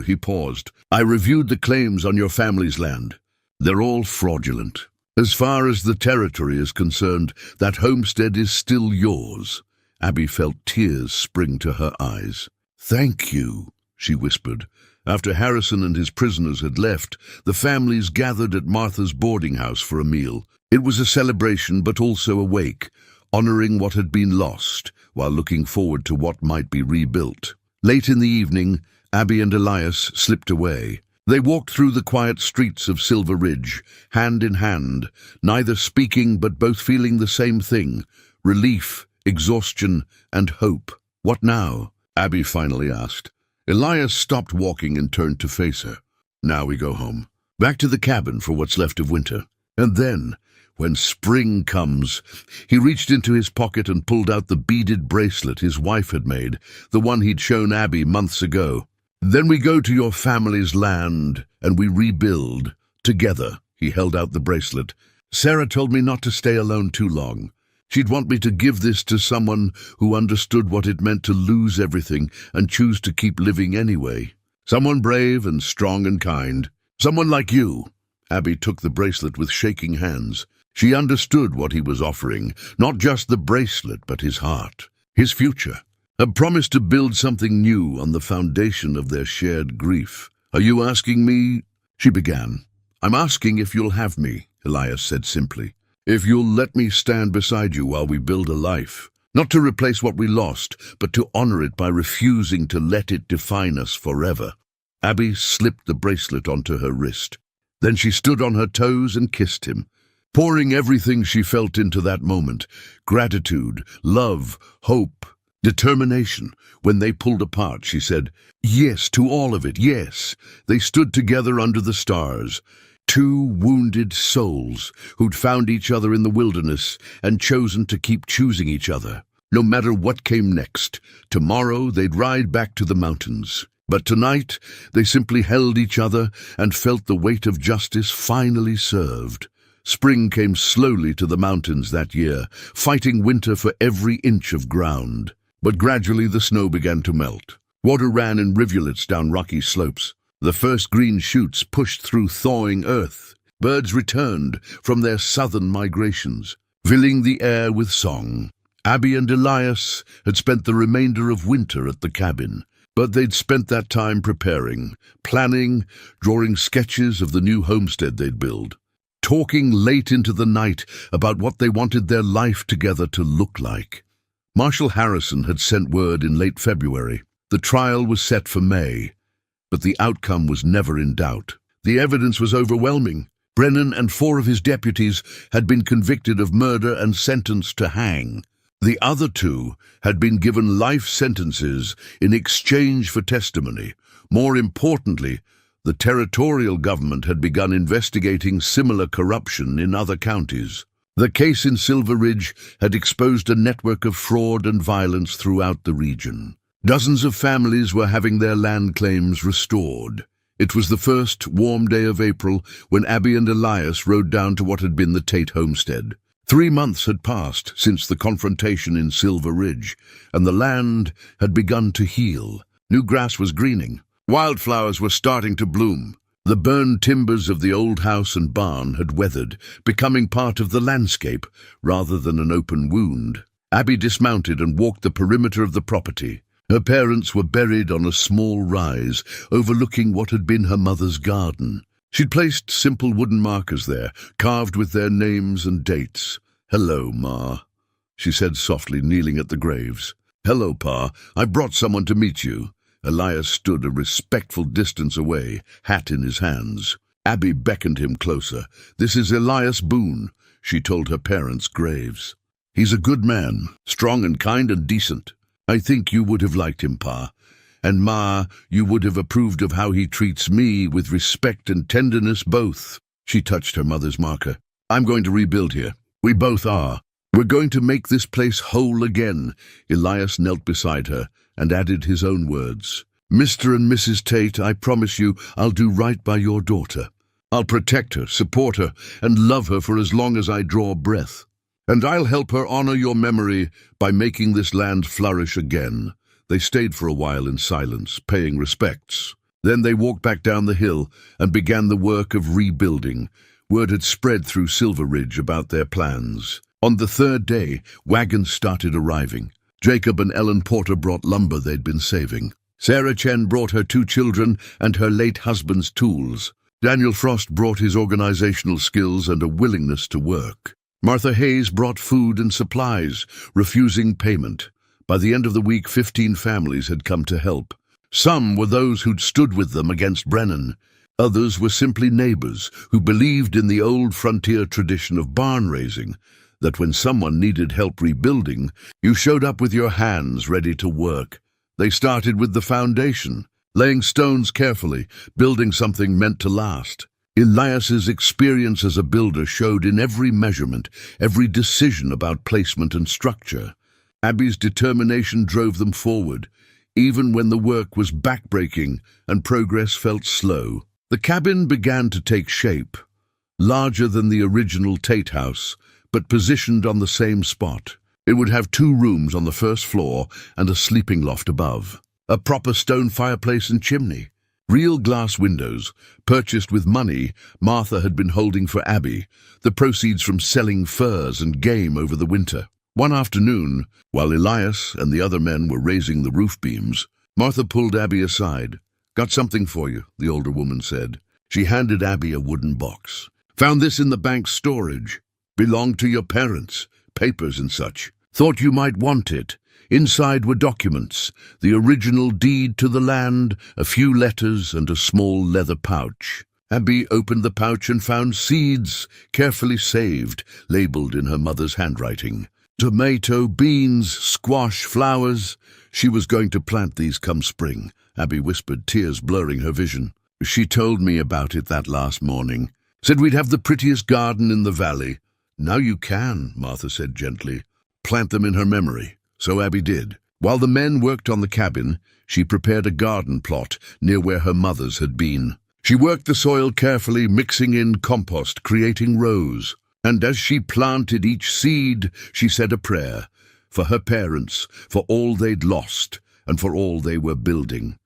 he paused, "I reviewed the claims on your family's land. They're all fraudulent. As far as the territory is concerned, that homestead is still yours." Abby felt tears spring to her eyes. "Thank you," she whispered. After Harrison and his prisoners had left, the families gathered at Martha's boarding house for a meal. It was a celebration, but also a wake, honoring what had been lost, while looking forward to what might be rebuilt. Late in the evening, Abby and Elias slipped away. They walked through the quiet streets of Silver Ridge, hand in hand, neither speaking but both feeling the same thing: relief, exhaustion, and hope. "What now?" Abby finally asked. Elias stopped walking and turned to face her. "Now we go home. Back to the cabin for what's left of winter. And then, when spring comes..." He reached into his pocket and pulled out the beaded bracelet his wife had made, the one he'd shown Abby months ago. "Then we go to your family's land, and we rebuild. Together." He held out the bracelet. "Sarah told me not to stay alone too long. She'd want me to give this to someone who understood what it meant to lose everything and choose to keep living anyway. Someone brave and strong and kind. Someone like you." Abby took the bracelet with shaking hands. She understood what he was offering, not just the bracelet, but his heart, his future. A promise to build something new on the foundation of their shared grief. "Are you asking me?" she began. "I'm asking if you'll have me," Elias said simply. "If you'll let me stand beside you while we build a life. Not to replace what we lost, but to honor it by refusing to let it define us forever." Abby slipped the bracelet onto her wrist. Then she stood on her toes and kissed him, pouring everything she felt into that moment: gratitude, love, hope, determination. When they pulled apart, she said, "Yes to all of it, yes." They stood together under the stars. Two wounded souls who'd found each other in the wilderness and chosen to keep choosing each other. No matter what came next, tomorrow they'd ride back to the mountains. But tonight they simply held each other and felt the weight of justice finally served. Spring came slowly to the mountains that year, fighting winter for every inch of ground. But gradually the snow began to melt. Water ran in rivulets down rocky slopes. The first green shoots pushed through thawing earth. Birds returned from their southern migrations, filling the air with song. Abby and Elias had spent the remainder of winter at the cabin, but they'd spent that time preparing, planning, drawing sketches of the new homestead they'd build, talking late into the night about what they wanted their life together to look like. Marshal Harrison had sent word in late February. The trial was set for May. But the outcome was never in doubt. The evidence was overwhelming. Brennan and 4 of his deputies had been convicted of murder and sentenced to hang. The other 2 had been given life sentences in exchange for testimony. More importantly, the territorial government had begun investigating similar corruption in other counties. The case in Silver Ridge had exposed a network of fraud and violence throughout the region. Dozens of families were having their land claims restored. It was the first warm day of April when Abby and Elias rode down to what had been the Tate homestead. 3 months had passed since the confrontation in Silver Ridge, and the land had begun to heal. New grass was greening. Wildflowers were starting to bloom. The burned timbers of the old house and barn had weathered, becoming part of the landscape rather than an open wound. Abby dismounted and walked the perimeter of the property. Her parents were buried on a small rise, overlooking what had been her mother's garden. She'd placed simple wooden markers there, carved with their names and dates. "Hello, Ma," she said softly, kneeling at the graves. "Hello, Pa. I brought someone to meet you." Elias stood a respectful distance away, hat in his hands. Abby beckoned him closer. "This is Elias Boone," she told her parents' graves. "He's a good man, strong and kind and decent. I think you would have liked him, Pa. And Ma, you would have approved of how he treats me with respect and tenderness both." She touched her mother's marker. "I'm going to rebuild here. We both are. We're going to make this place whole again." Elias knelt beside her and added his own words. "Mr. and Mrs. Tate, I promise you I'll do right by your daughter. I'll protect her, support her, and love her for as long as I draw breath. And I'll help her honor your memory by making this land flourish again." They stayed for a while in silence, paying respects. Then they walked back down the hill and began the work of rebuilding. Word had spread through Silver Ridge about their plans. On the third day, wagons started arriving. Jacob and Ellen Porter brought lumber they'd been saving. Sarah Chen brought her 2 children and her late husband's tools. Daniel Frost brought his organizational skills and a willingness to work. Martha Hayes brought food and supplies, refusing payment. By the end of the week, 15 families had come to help. Some were those who'd stood with them against Brennan. Others were simply neighbors who believed in the old frontier tradition of barn raising, that when someone needed help rebuilding, you showed up with your hands ready to work. They started with the foundation, laying stones carefully, building something meant to last. Elias's experience as a builder showed in every measurement, every decision about placement and structure. Abby's determination drove them forward, even when the work was backbreaking and progress felt slow. The cabin began to take shape, larger than the original Tate house, but positioned on the same spot. It would have 2 rooms on the first floor and a sleeping loft above. A proper stone fireplace and chimney. Real glass windows, purchased with money Martha had been holding for Abby, the proceeds from selling furs and game over the winter. One afternoon, while Elias and the other men were raising the roof beams, Martha pulled Abby aside. "Got something for you," the older woman said. She handed Abby a wooden box. "Found this in the bank's storage. Belonged to your parents, papers and such. Thought you might want it. Inside were documents, the original deed to the land, a few letters, and a small leather pouch." Abby opened the pouch and found seeds, carefully saved, labeled in her mother's handwriting. Tomato, beans, squash, flowers. She was going to plant these come spring, Abby whispered, tears blurring her vision. "She told me about it that last morning. Said we'd have the prettiest garden in the valley." "Now you can," Martha said gently. "Plant them in her memory." So Abby did. While the men worked on the cabin, she prepared a garden plot near where her mother's had been. She worked the soil carefully, mixing in compost, creating rows. And as she planted each seed, she said a prayer for her parents, for all they'd lost, and for all they were building.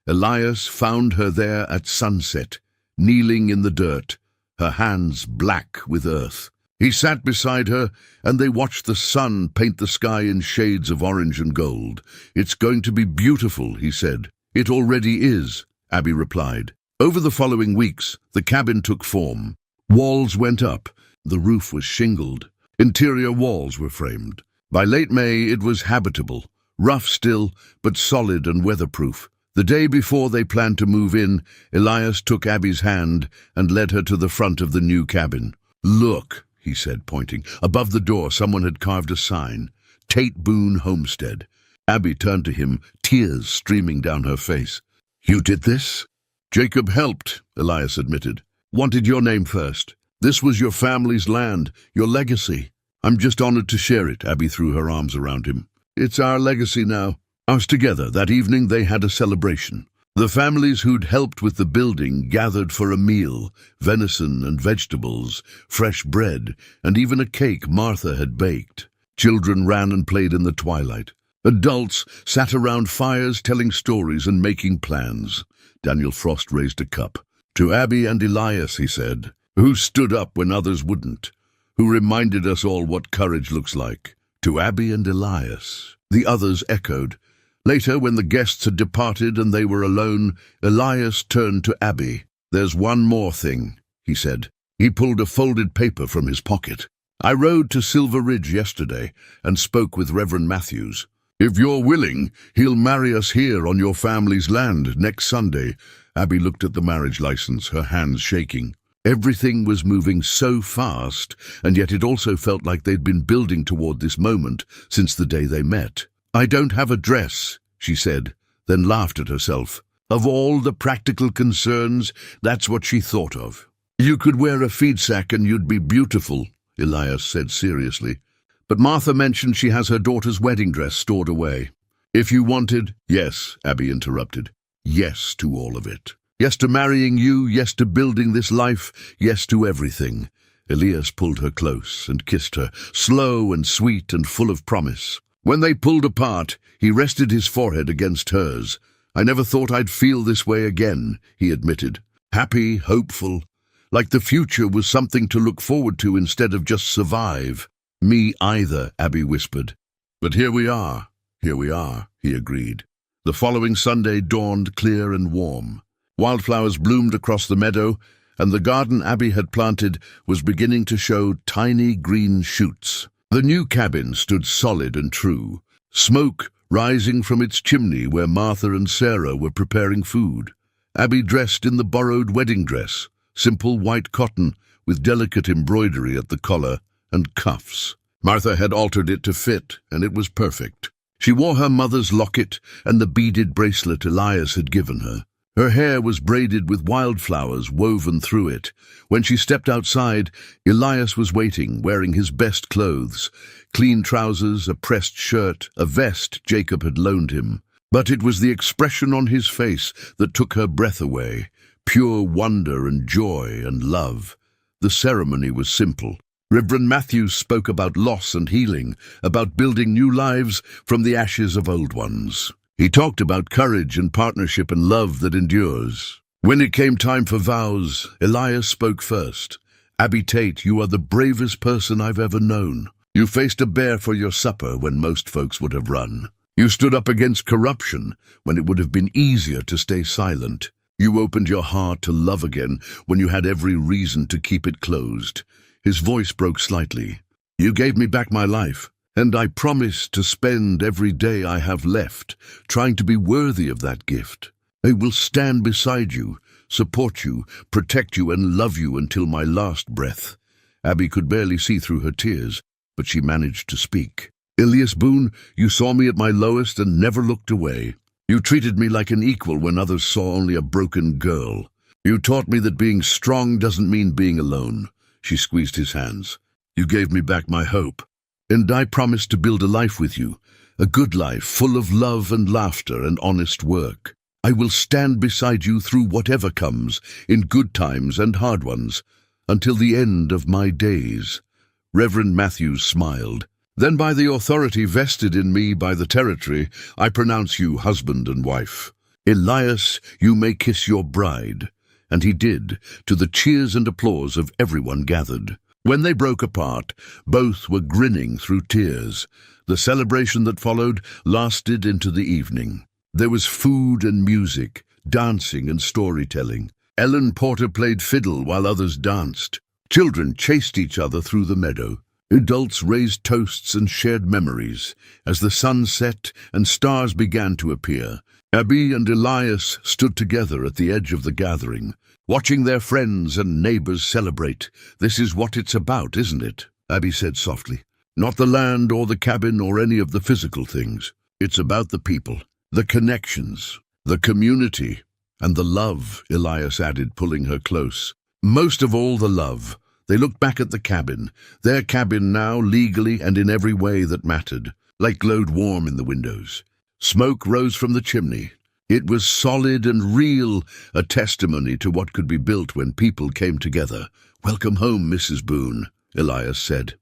Elias found her there at sunset, kneeling in the dirt, her hands black with earth. He sat beside her, and they watched the sun paint the sky in shades of orange and gold. "It's going to be beautiful," he said. "It already is," Abby replied. Over the following weeks, the cabin took form. Walls went up. The roof was shingled. Interior walls were framed. By late May, it was habitable, rough still, but solid and weatherproof. The day before they planned to move in, Elias took Abby's hand and led her to the front of the new cabin. "Look," he said, pointing. Above the door, someone had carved a sign, "Tate Boone Homestead." Abby turned to him, tears streaming down her face. "You did this?" "Jacob helped," Elias admitted. "Wanted your name first. This was your family's land, your legacy. I'm just honored to share it," Abby threw her arms around him. "It's our legacy now." Ours together. That evening they had a celebration. The families who'd helped with the building gathered for a meal, venison and vegetables, fresh bread, and even a cake Martha had baked. Children ran and played in the twilight. Adults sat around fires telling stories and making plans. Daniel Frost raised a cup. "To Abby and Elias," he said, "who stood up when others wouldn't, who reminded us all what courage looks like." "To Abby and Elias," the others echoed. Later, when the guests had departed and they were alone, Elias turned to Abby. "There's one more thing," he said. He pulled a folded paper from his pocket. "I rode to Silver Ridge yesterday and spoke with Reverend Matthews. If you're willing, he'll marry us here on your family's land next Sunday. Abby looked at the marriage license, her hands shaking. Everything was moving so fast, and yet it also felt like they'd been building toward this moment since the day they met. I don't have a dress, she said, then laughed at herself. Of all the practical concerns, that's what she thought of. You could wear a feed sack and you'd be beautiful, Elias said seriously. But Martha mentioned she has her daughter's wedding dress stored away. If you wanted, yes, Abby interrupted. Yes to all of it. Yes to marrying you, yes to building this life, yes to everything. Elias pulled her close and kissed her, slow and sweet and full of promise. When they pulled apart, he rested his forehead against hers. I never thought I'd feel this way again, he admitted. Happy, hopeful, like the future was something to look forward to instead of just survive. Me either, Abby whispered. But here we are, he agreed. The following Sunday dawned clear and warm. Wildflowers bloomed across the meadow, and the garden Abby had planted was beginning to show tiny green shoots. The new cabin stood solid and true, smoke rising from its chimney where Martha and Sarah were preparing food. Abby dressed in the borrowed wedding dress, simple white cotton with delicate embroidery at the collar and cuffs. Martha had altered it to fit, and it was perfect. She wore her mother's locket and the beaded bracelet Elias had given her. Her hair was braided with wildflowers woven through it. When she stepped outside, Elias was waiting, wearing his best clothes, clean trousers, a pressed shirt, a vest Jacob had loaned him. But it was the expression on his face that took her breath away, pure wonder and joy and love. The ceremony was simple. Reverend Matthews spoke about loss and healing, about building new lives from the ashes of old ones. He talked about courage and partnership and love that endures. When it came time for vows, Elias spoke first. Abby Tate, you are the bravest person I've ever known. You faced a bear for your supper when most folks would have run. You stood up against corruption when it would have been easier to stay silent. You opened your heart to love again when you had every reason to keep it closed. His voice broke slightly. You gave me back my life. And I promise to spend every day I have left trying to be worthy of that gift. I will stand beside you, support you, protect you, and love you until my last breath. Abby could barely see through her tears, but she managed to speak. Elias Boone, you saw me at my lowest and never looked away. You treated me like an equal when others saw only a broken girl. You taught me that being strong doesn't mean being alone. She squeezed his hands. You gave me back my hope. And I promise to build a life with you, a good life full of love and laughter and honest work. I will stand beside you through whatever comes, in good times and hard ones, until the end of my days. Reverend Matthews smiled. Then by the authority vested in me by the territory, I pronounce you husband and wife. Elias, you may kiss your bride. And he did, to the cheers and applause of everyone gathered. When they broke apart, both were grinning through tears. The celebration that followed lasted into the evening. There was food and music, dancing and storytelling. Ellen Porter played fiddle while others danced. Children chased each other through the meadow. Adults raised toasts and shared memories. As the sun set and stars began to appear, Abby and Elias stood together at the edge of the gathering, watching their friends and neighbors celebrate. This is what it's about, isn't it? Abby said softly. Not the land or the cabin or any of the physical things. It's about the people, the connections, the community, and the love, Elias added, pulling her close. Most of all, the love. They looked back at the cabin, their cabin now legally and in every way that mattered. Light glowed warm in the windows. Smoke rose from the chimney. It was solid and real, a testimony to what could be built when people came together. Welcome home, Mrs. Boone, Elias said.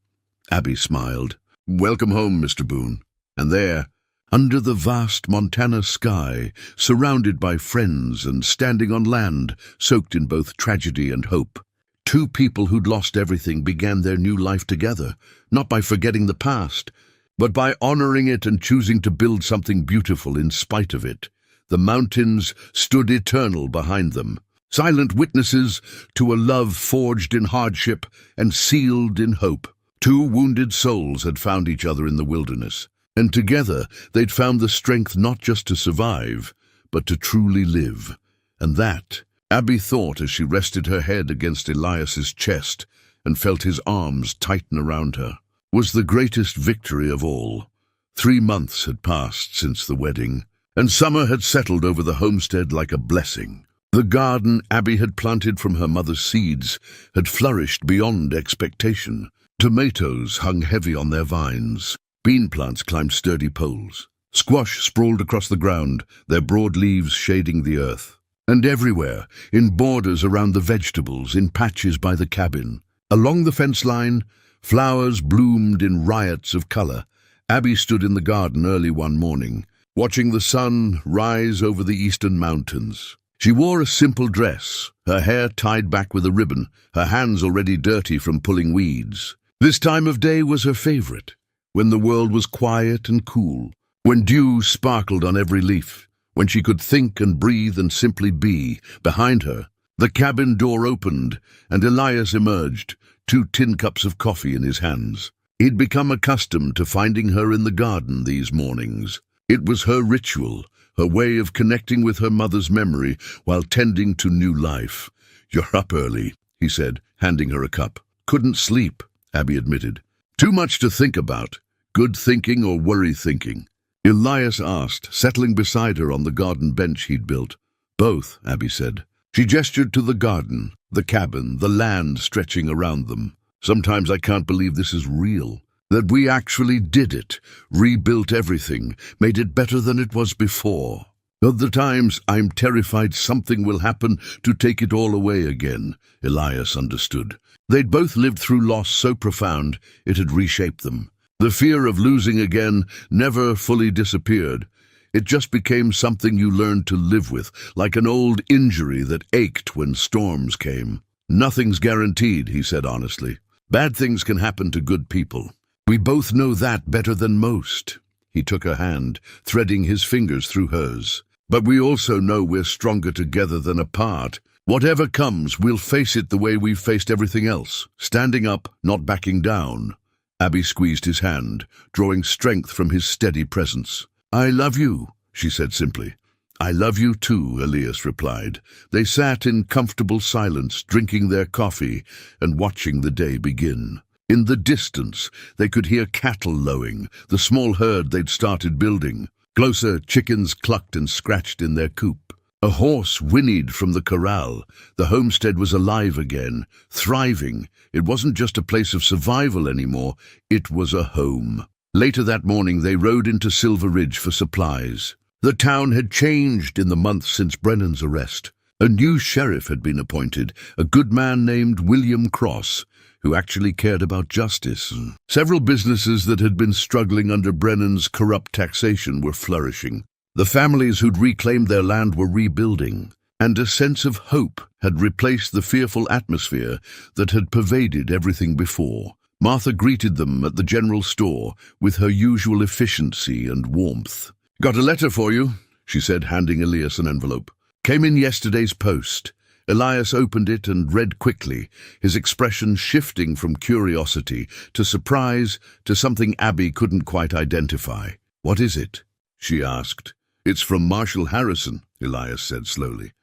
Abby smiled. Welcome home, Mr. Boone. And there, under the vast Montana sky, surrounded by friends and standing on land, soaked in both tragedy and hope, two people who'd lost everything began their new life together, not by forgetting the past, but by honoring it and choosing to build something beautiful in spite of it. The mountains stood eternal behind them, silent witnesses to a love forged in hardship and sealed in hope. Two wounded souls had found each other in the wilderness. and together they'd found the strength not just to survive, but to truly live. And that, Abby thought as she rested her head against Elias's chest and felt his arms tighten around her, was the greatest victory of all. 3 months had passed since the wedding, and summer had settled over the homestead like a blessing. The garden Abby had planted from her mother's seeds had flourished beyond expectation. Tomatoes hung heavy on their vines. Bean plants climbed sturdy poles. Squash sprawled across the ground, their broad leaves shading the earth. And everywhere, in borders around the vegetables, in patches by the cabin, along the fence line, flowers bloomed in riots of color. Abby stood in the garden early one morning, watching the sun rise over the eastern mountains. She wore a simple dress, her hair tied back with a ribbon, her hands already dirty from pulling weeds. This time of day was her favorite, when the world was quiet and cool, when dew sparkled on every leaf, when she could think and breathe and simply be. Behind her, the cabin door opened, and Elias emerged, 2 tin cups of coffee in his hands. He'd become accustomed to finding her in the garden these mornings. It was her ritual, her way of connecting with her mother's memory while tending to new life. "You're up early," he said, handing her a cup. "Couldn't sleep," Abby admitted. "Too much to think about. Good thinking or worry thinking?" Elias asked, settling beside her on the garden bench he'd built. "Both," Abby said. She gestured to the garden, the cabin, the land stretching around them. "Sometimes I can't believe this is real, that we actually did it, rebuilt everything, made it better than it was before. Other times I'm terrified something will happen to take it all away again." Elias understood. They'd both lived through loss so profound it had reshaped them. The fear of losing again never fully disappeared. It just became something you learned to live with, like an old injury that ached when storms came. "Nothing's guaranteed," he said honestly. "Bad things can happen to good people. We both know that better than most." He took her hand, threading his fingers through hers. "But we also know we're stronger together than apart. Whatever comes, we'll face it the way we've faced everything else, standing up, not backing down." Abby squeezed his hand, drawing strength from his steady presence. "I love you," she said simply. "I love you too," Elias replied. They sat in comfortable silence, drinking their coffee and watching the day begin. In the distance, they could hear cattle lowing, the small herd they'd started building. Closer, chickens clucked and scratched in their coop. A horse whinnied from the corral. The homestead was alive again, thriving. It wasn't just a place of survival anymore, it was a home. Later that morning, they rode into Silver Ridge for supplies. The town had changed in the months since Brennan's arrest. A new sheriff had been appointed, a good man named William Cross, who actually cared about justice. Several businesses that had been struggling under Brennan's corrupt taxation were flourishing. The families who'd reclaimed their land were rebuilding, and a sense of hope had replaced the fearful atmosphere that had pervaded everything before. Martha greeted them at the general store with her usual efficiency and warmth. "Got a letter for you," she said, handing Elias an envelope. "Came in yesterday's post." Elias opened it and read quickly, his expression shifting from curiosity to surprise to something Abby couldn't quite identify. "What is it?" she asked. "It's from Marshal Harrison," Elias said slowly.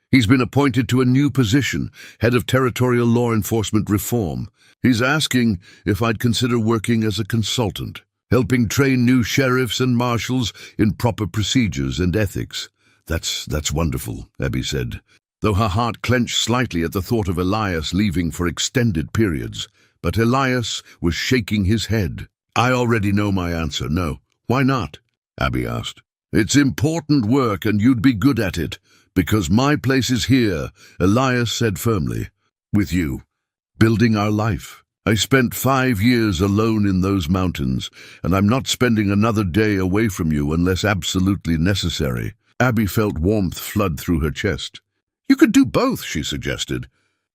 "He's been appointed to a new position, head of territorial law enforcement reform. He's asking if I'd consider working as a consultant, helping train new sheriffs and marshals in proper procedures and ethics." That's wonderful," Abby said, though her heart clenched slightly at the thought of Elias leaving for extended periods. But Elias was shaking his head. "I already know my answer. No." "Why not?" Abby asked. "It's important work and you'd be good at it, because my place is here," Elias said firmly. "With you. Building our life. I spent 5 years alone in those mountains, and I'm not spending another day away from you unless absolutely necessary." Abby felt warmth flood through her chest. "You could do both," she suggested.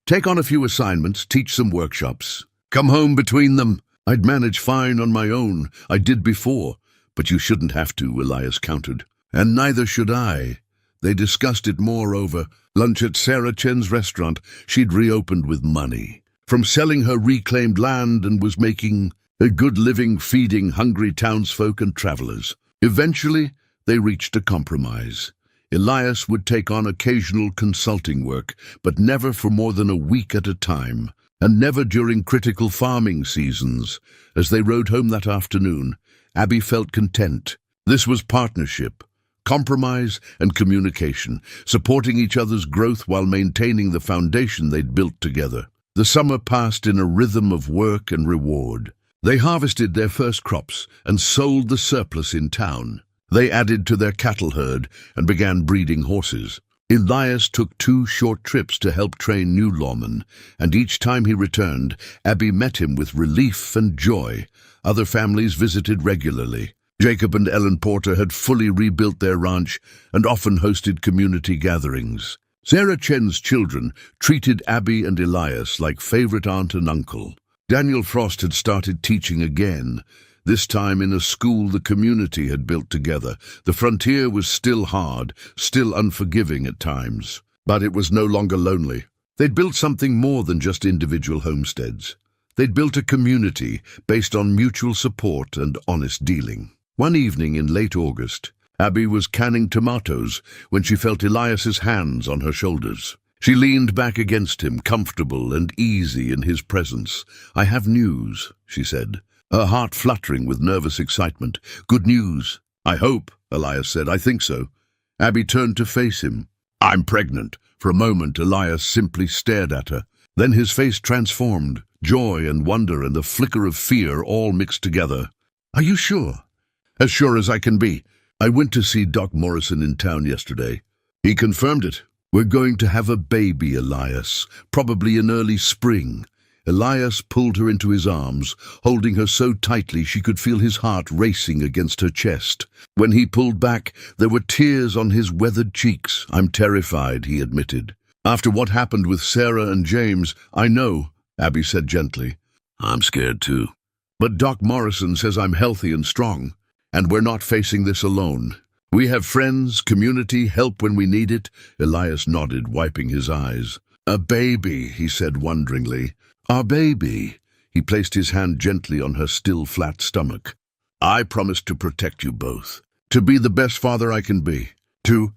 "Take on a few assignments, teach some workshops. Come home between them. I'd manage fine on my own. I did before. But you shouldn't have to," Elias countered. "And neither should I." They discussed it more over lunch at Sarah Chen's restaurant she'd reopened with money. From selling her reclaimed land and was making a good living feeding hungry townsfolk and travelers. Eventually, they reached a compromise. Elias would take on occasional consulting work, but never for more than a week at a time, and never during critical farming seasons. As they rode home that afternoon, Abby felt content. This was partnership, compromise and communication, supporting each other's growth while maintaining the foundation they'd built together. The summer passed in a rhythm of work and reward. They harvested their first crops and sold the surplus in town. They added to their cattle herd and began breeding horses. Elias took 2 short trips to help train new lawmen, and each time he returned, Abby met him with relief and joy. Other families visited regularly. Jacob and Ellen Porter had fully rebuilt their ranch and often hosted community gatherings. Sarah Chen's children treated Abby and Elias like favorite aunt and uncle. Daniel Frost had started teaching again, this time in a school the community had built together. The frontier was still hard, still unforgiving at times, but it was no longer lonely. They'd built something more than just individual homesteads. They'd built a community based on mutual support and honest dealing. One evening in late August, Abby was canning tomatoes when she felt Elias's hands on her shoulders. She leaned back against him, comfortable and easy in his presence. "I have news," she said, her heart fluttering with nervous excitement. "Good news." "I hope," Elias said. "I think so." Abby turned to face him. "I'm pregnant." For a moment, Elias simply stared at her. Then his face transformed, joy and wonder and the flicker of fear all mixed together. "Are you sure?" "As sure as I can be. I went to see Doc Morrison in town yesterday. He confirmed it. We're going to have a baby, Elias, probably in early spring." Elias pulled her into his arms, holding her so tightly she could feel his heart racing against her chest. When he pulled back, there were tears on his weathered cheeks. "I'm terrified," he admitted. "After what happened with Sarah and James, I know," Abby said gently. "I'm scared too. But Doc Morrison says I'm healthy and strong, and we're not facing this alone. We have friends, community, help when we need it." Elias nodded, wiping his eyes. "A baby," he said wonderingly. "Our baby." He placed his hand gently on her still flat stomach. "I promise to protect you both, to be the best father I can be."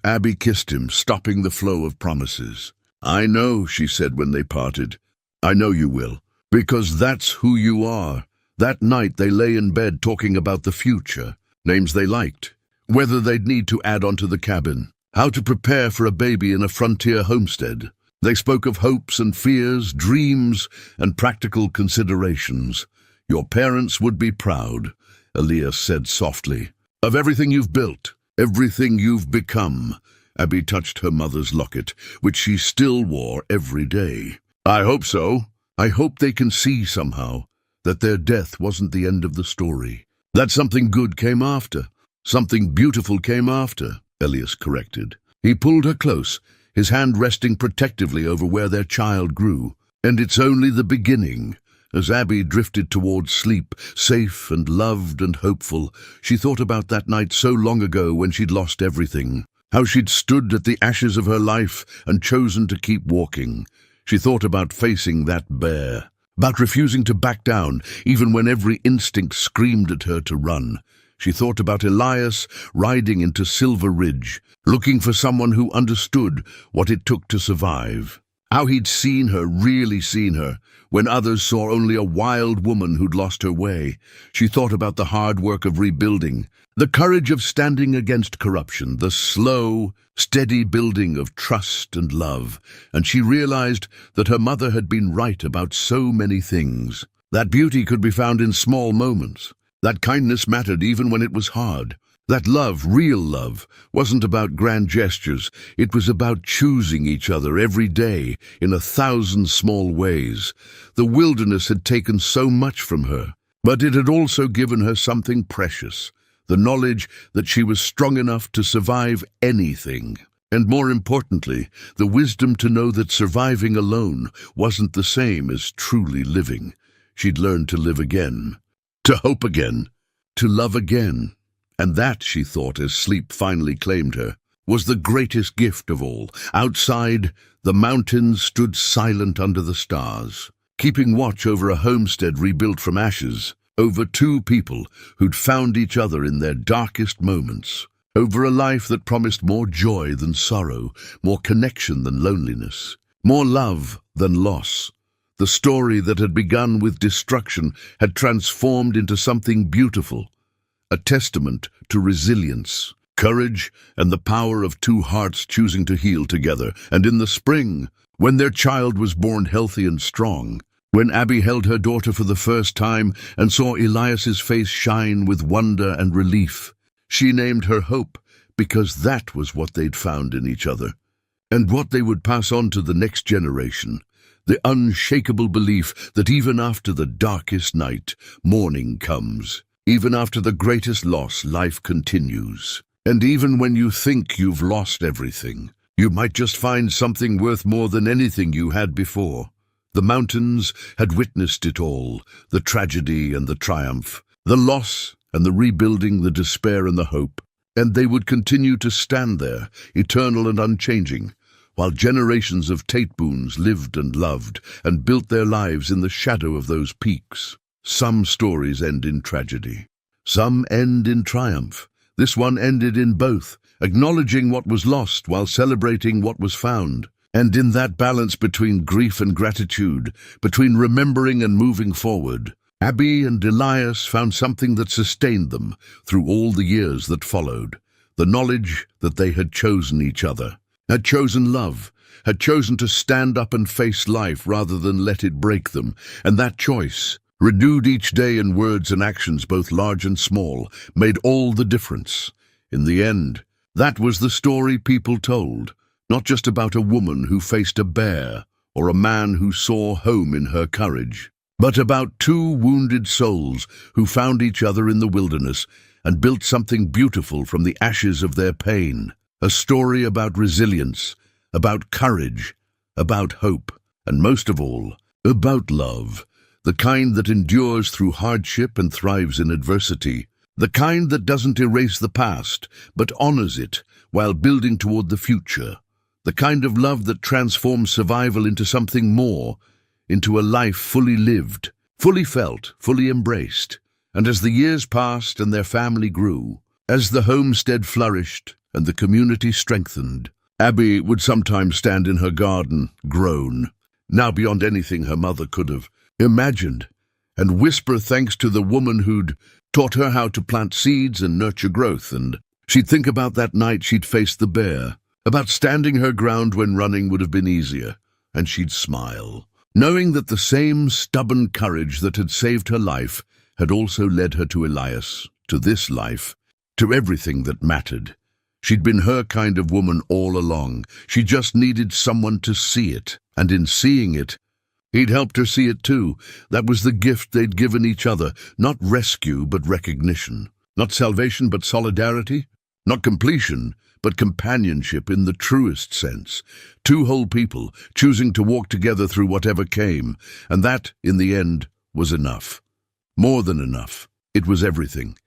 Abby kissed him, stopping the flow of promises. "I know," she said when they parted. "I know you will, because that's who you are." That night they lay in bed talking about the future, names they liked, whether they'd need to add onto the cabin, how to prepare for a baby in a frontier homestead. They spoke of hopes and fears, dreams and practical considerations. "Your parents would be proud," Elias said softly, "of everything you've built, everything you've become." Abby touched her mother's locket, which she still wore every day. "I hope so. I hope they can see somehow that their death wasn't the end of the story, that something good came after. Something beautiful came after," Elias corrected. He pulled her close, his hand resting protectively over where their child grew. "And it's only the beginning." As Abby drifted towards sleep, safe and loved and hopeful, she thought about that night so long ago when she'd lost everything, how she'd stood at the ashes of her life and chosen to keep walking. She thought about facing that bear, about refusing to back down even when every instinct screamed at her to run. She thought about Elias riding into Silver Ridge, looking for someone who understood what it took to survive. How he'd seen her, really seen her, when others saw only a wild woman who'd lost her way. She thought about the hard work of rebuilding, the courage of standing against corruption, the slow, steady building of trust and love. And she realized that her mother had been right about so many things. That beauty could be found in small moments. That kindness mattered even when it was hard. That love, real love, wasn't about grand gestures. It was about choosing each other every day in 1,000 small ways. The wilderness had taken so much from her, but it had also given her something precious, the knowledge that she was strong enough to survive anything. And more importantly, the wisdom to know that surviving alone wasn't the same as truly living. She'd learned to live again, to hope again, to love again. And that, she thought as sleep finally claimed her, was the greatest gift of all. Outside, the mountains stood silent under the stars, keeping watch over a homestead rebuilt from ashes. over two people who'd found each other in their darkest moments, over a life that promised more joy than sorrow, more connection than loneliness, more love than loss. The story that had begun with destruction had transformed into something beautiful, a testament to resilience, courage, and the power of two hearts choosing to heal together. And in the spring, when their child was born healthy and strong, when Abby held her daughter for the first time and saw Elias's face shine with wonder and relief, she named her Hope, because that was what they'd found in each other, and what they would pass on to the next generation. The unshakable belief that even after the darkest night, morning comes. Even after the greatest loss, life continues. And even when you think you've lost everything, you might just find something worth more than anything you had before. The mountains had witnessed it all, the tragedy and the triumph, the loss and the rebuilding, the despair and the hope. And they would continue to stand there, eternal and unchanging, while generations of Tateboons lived and loved and built their lives in the shadow of those peaks. Some stories end in tragedy. Some end in triumph. This one ended in both, acknowledging what was lost while celebrating what was found. And in that balance between grief and gratitude, between remembering and moving forward, Abby and Elias found something that sustained them through all the years that followed. The knowledge that they had chosen each other, had chosen love, had chosen to stand up and face life rather than let it break them. And that choice, renewed each day in words and actions both large and small, made all the difference. In the end, that was the story people told, not just about a woman who faced a bear or a man who saw home in her courage, but about two wounded souls who found each other in the wilderness and built something beautiful from the ashes of their pain. A story about resilience, about courage, about hope, and most of all, about love, the kind that endures through hardship and thrives in adversity, the kind that doesn't erase the past, but honors it while building toward the future, the kind of love that transforms survival into something more, into a life fully lived, fully felt, fully embraced. And as the years passed and their family grew, as the homestead flourished and the community strengthened, Abby would sometimes stand in her garden, groan, now beyond anything her mother could have imagined, and whisper thanks to the woman who'd taught her how to plant seeds and nurture growth. And she'd think about that night she'd faced the bear, about standing her ground when running would have been easier, and she'd smile, knowing that the same stubborn courage that had saved her life had also led her to Elias, to this life, to everything that mattered. She'd been her kind of woman all along. She just needed someone to see it, and in seeing it, he'd helped her see it too. That was the gift they'd given each other, not rescue but recognition, not salvation but solidarity, not completion but companionship in the truest sense. Two whole people choosing to walk together through whatever came, and that, in the end, was enough. More than enough. It was everything.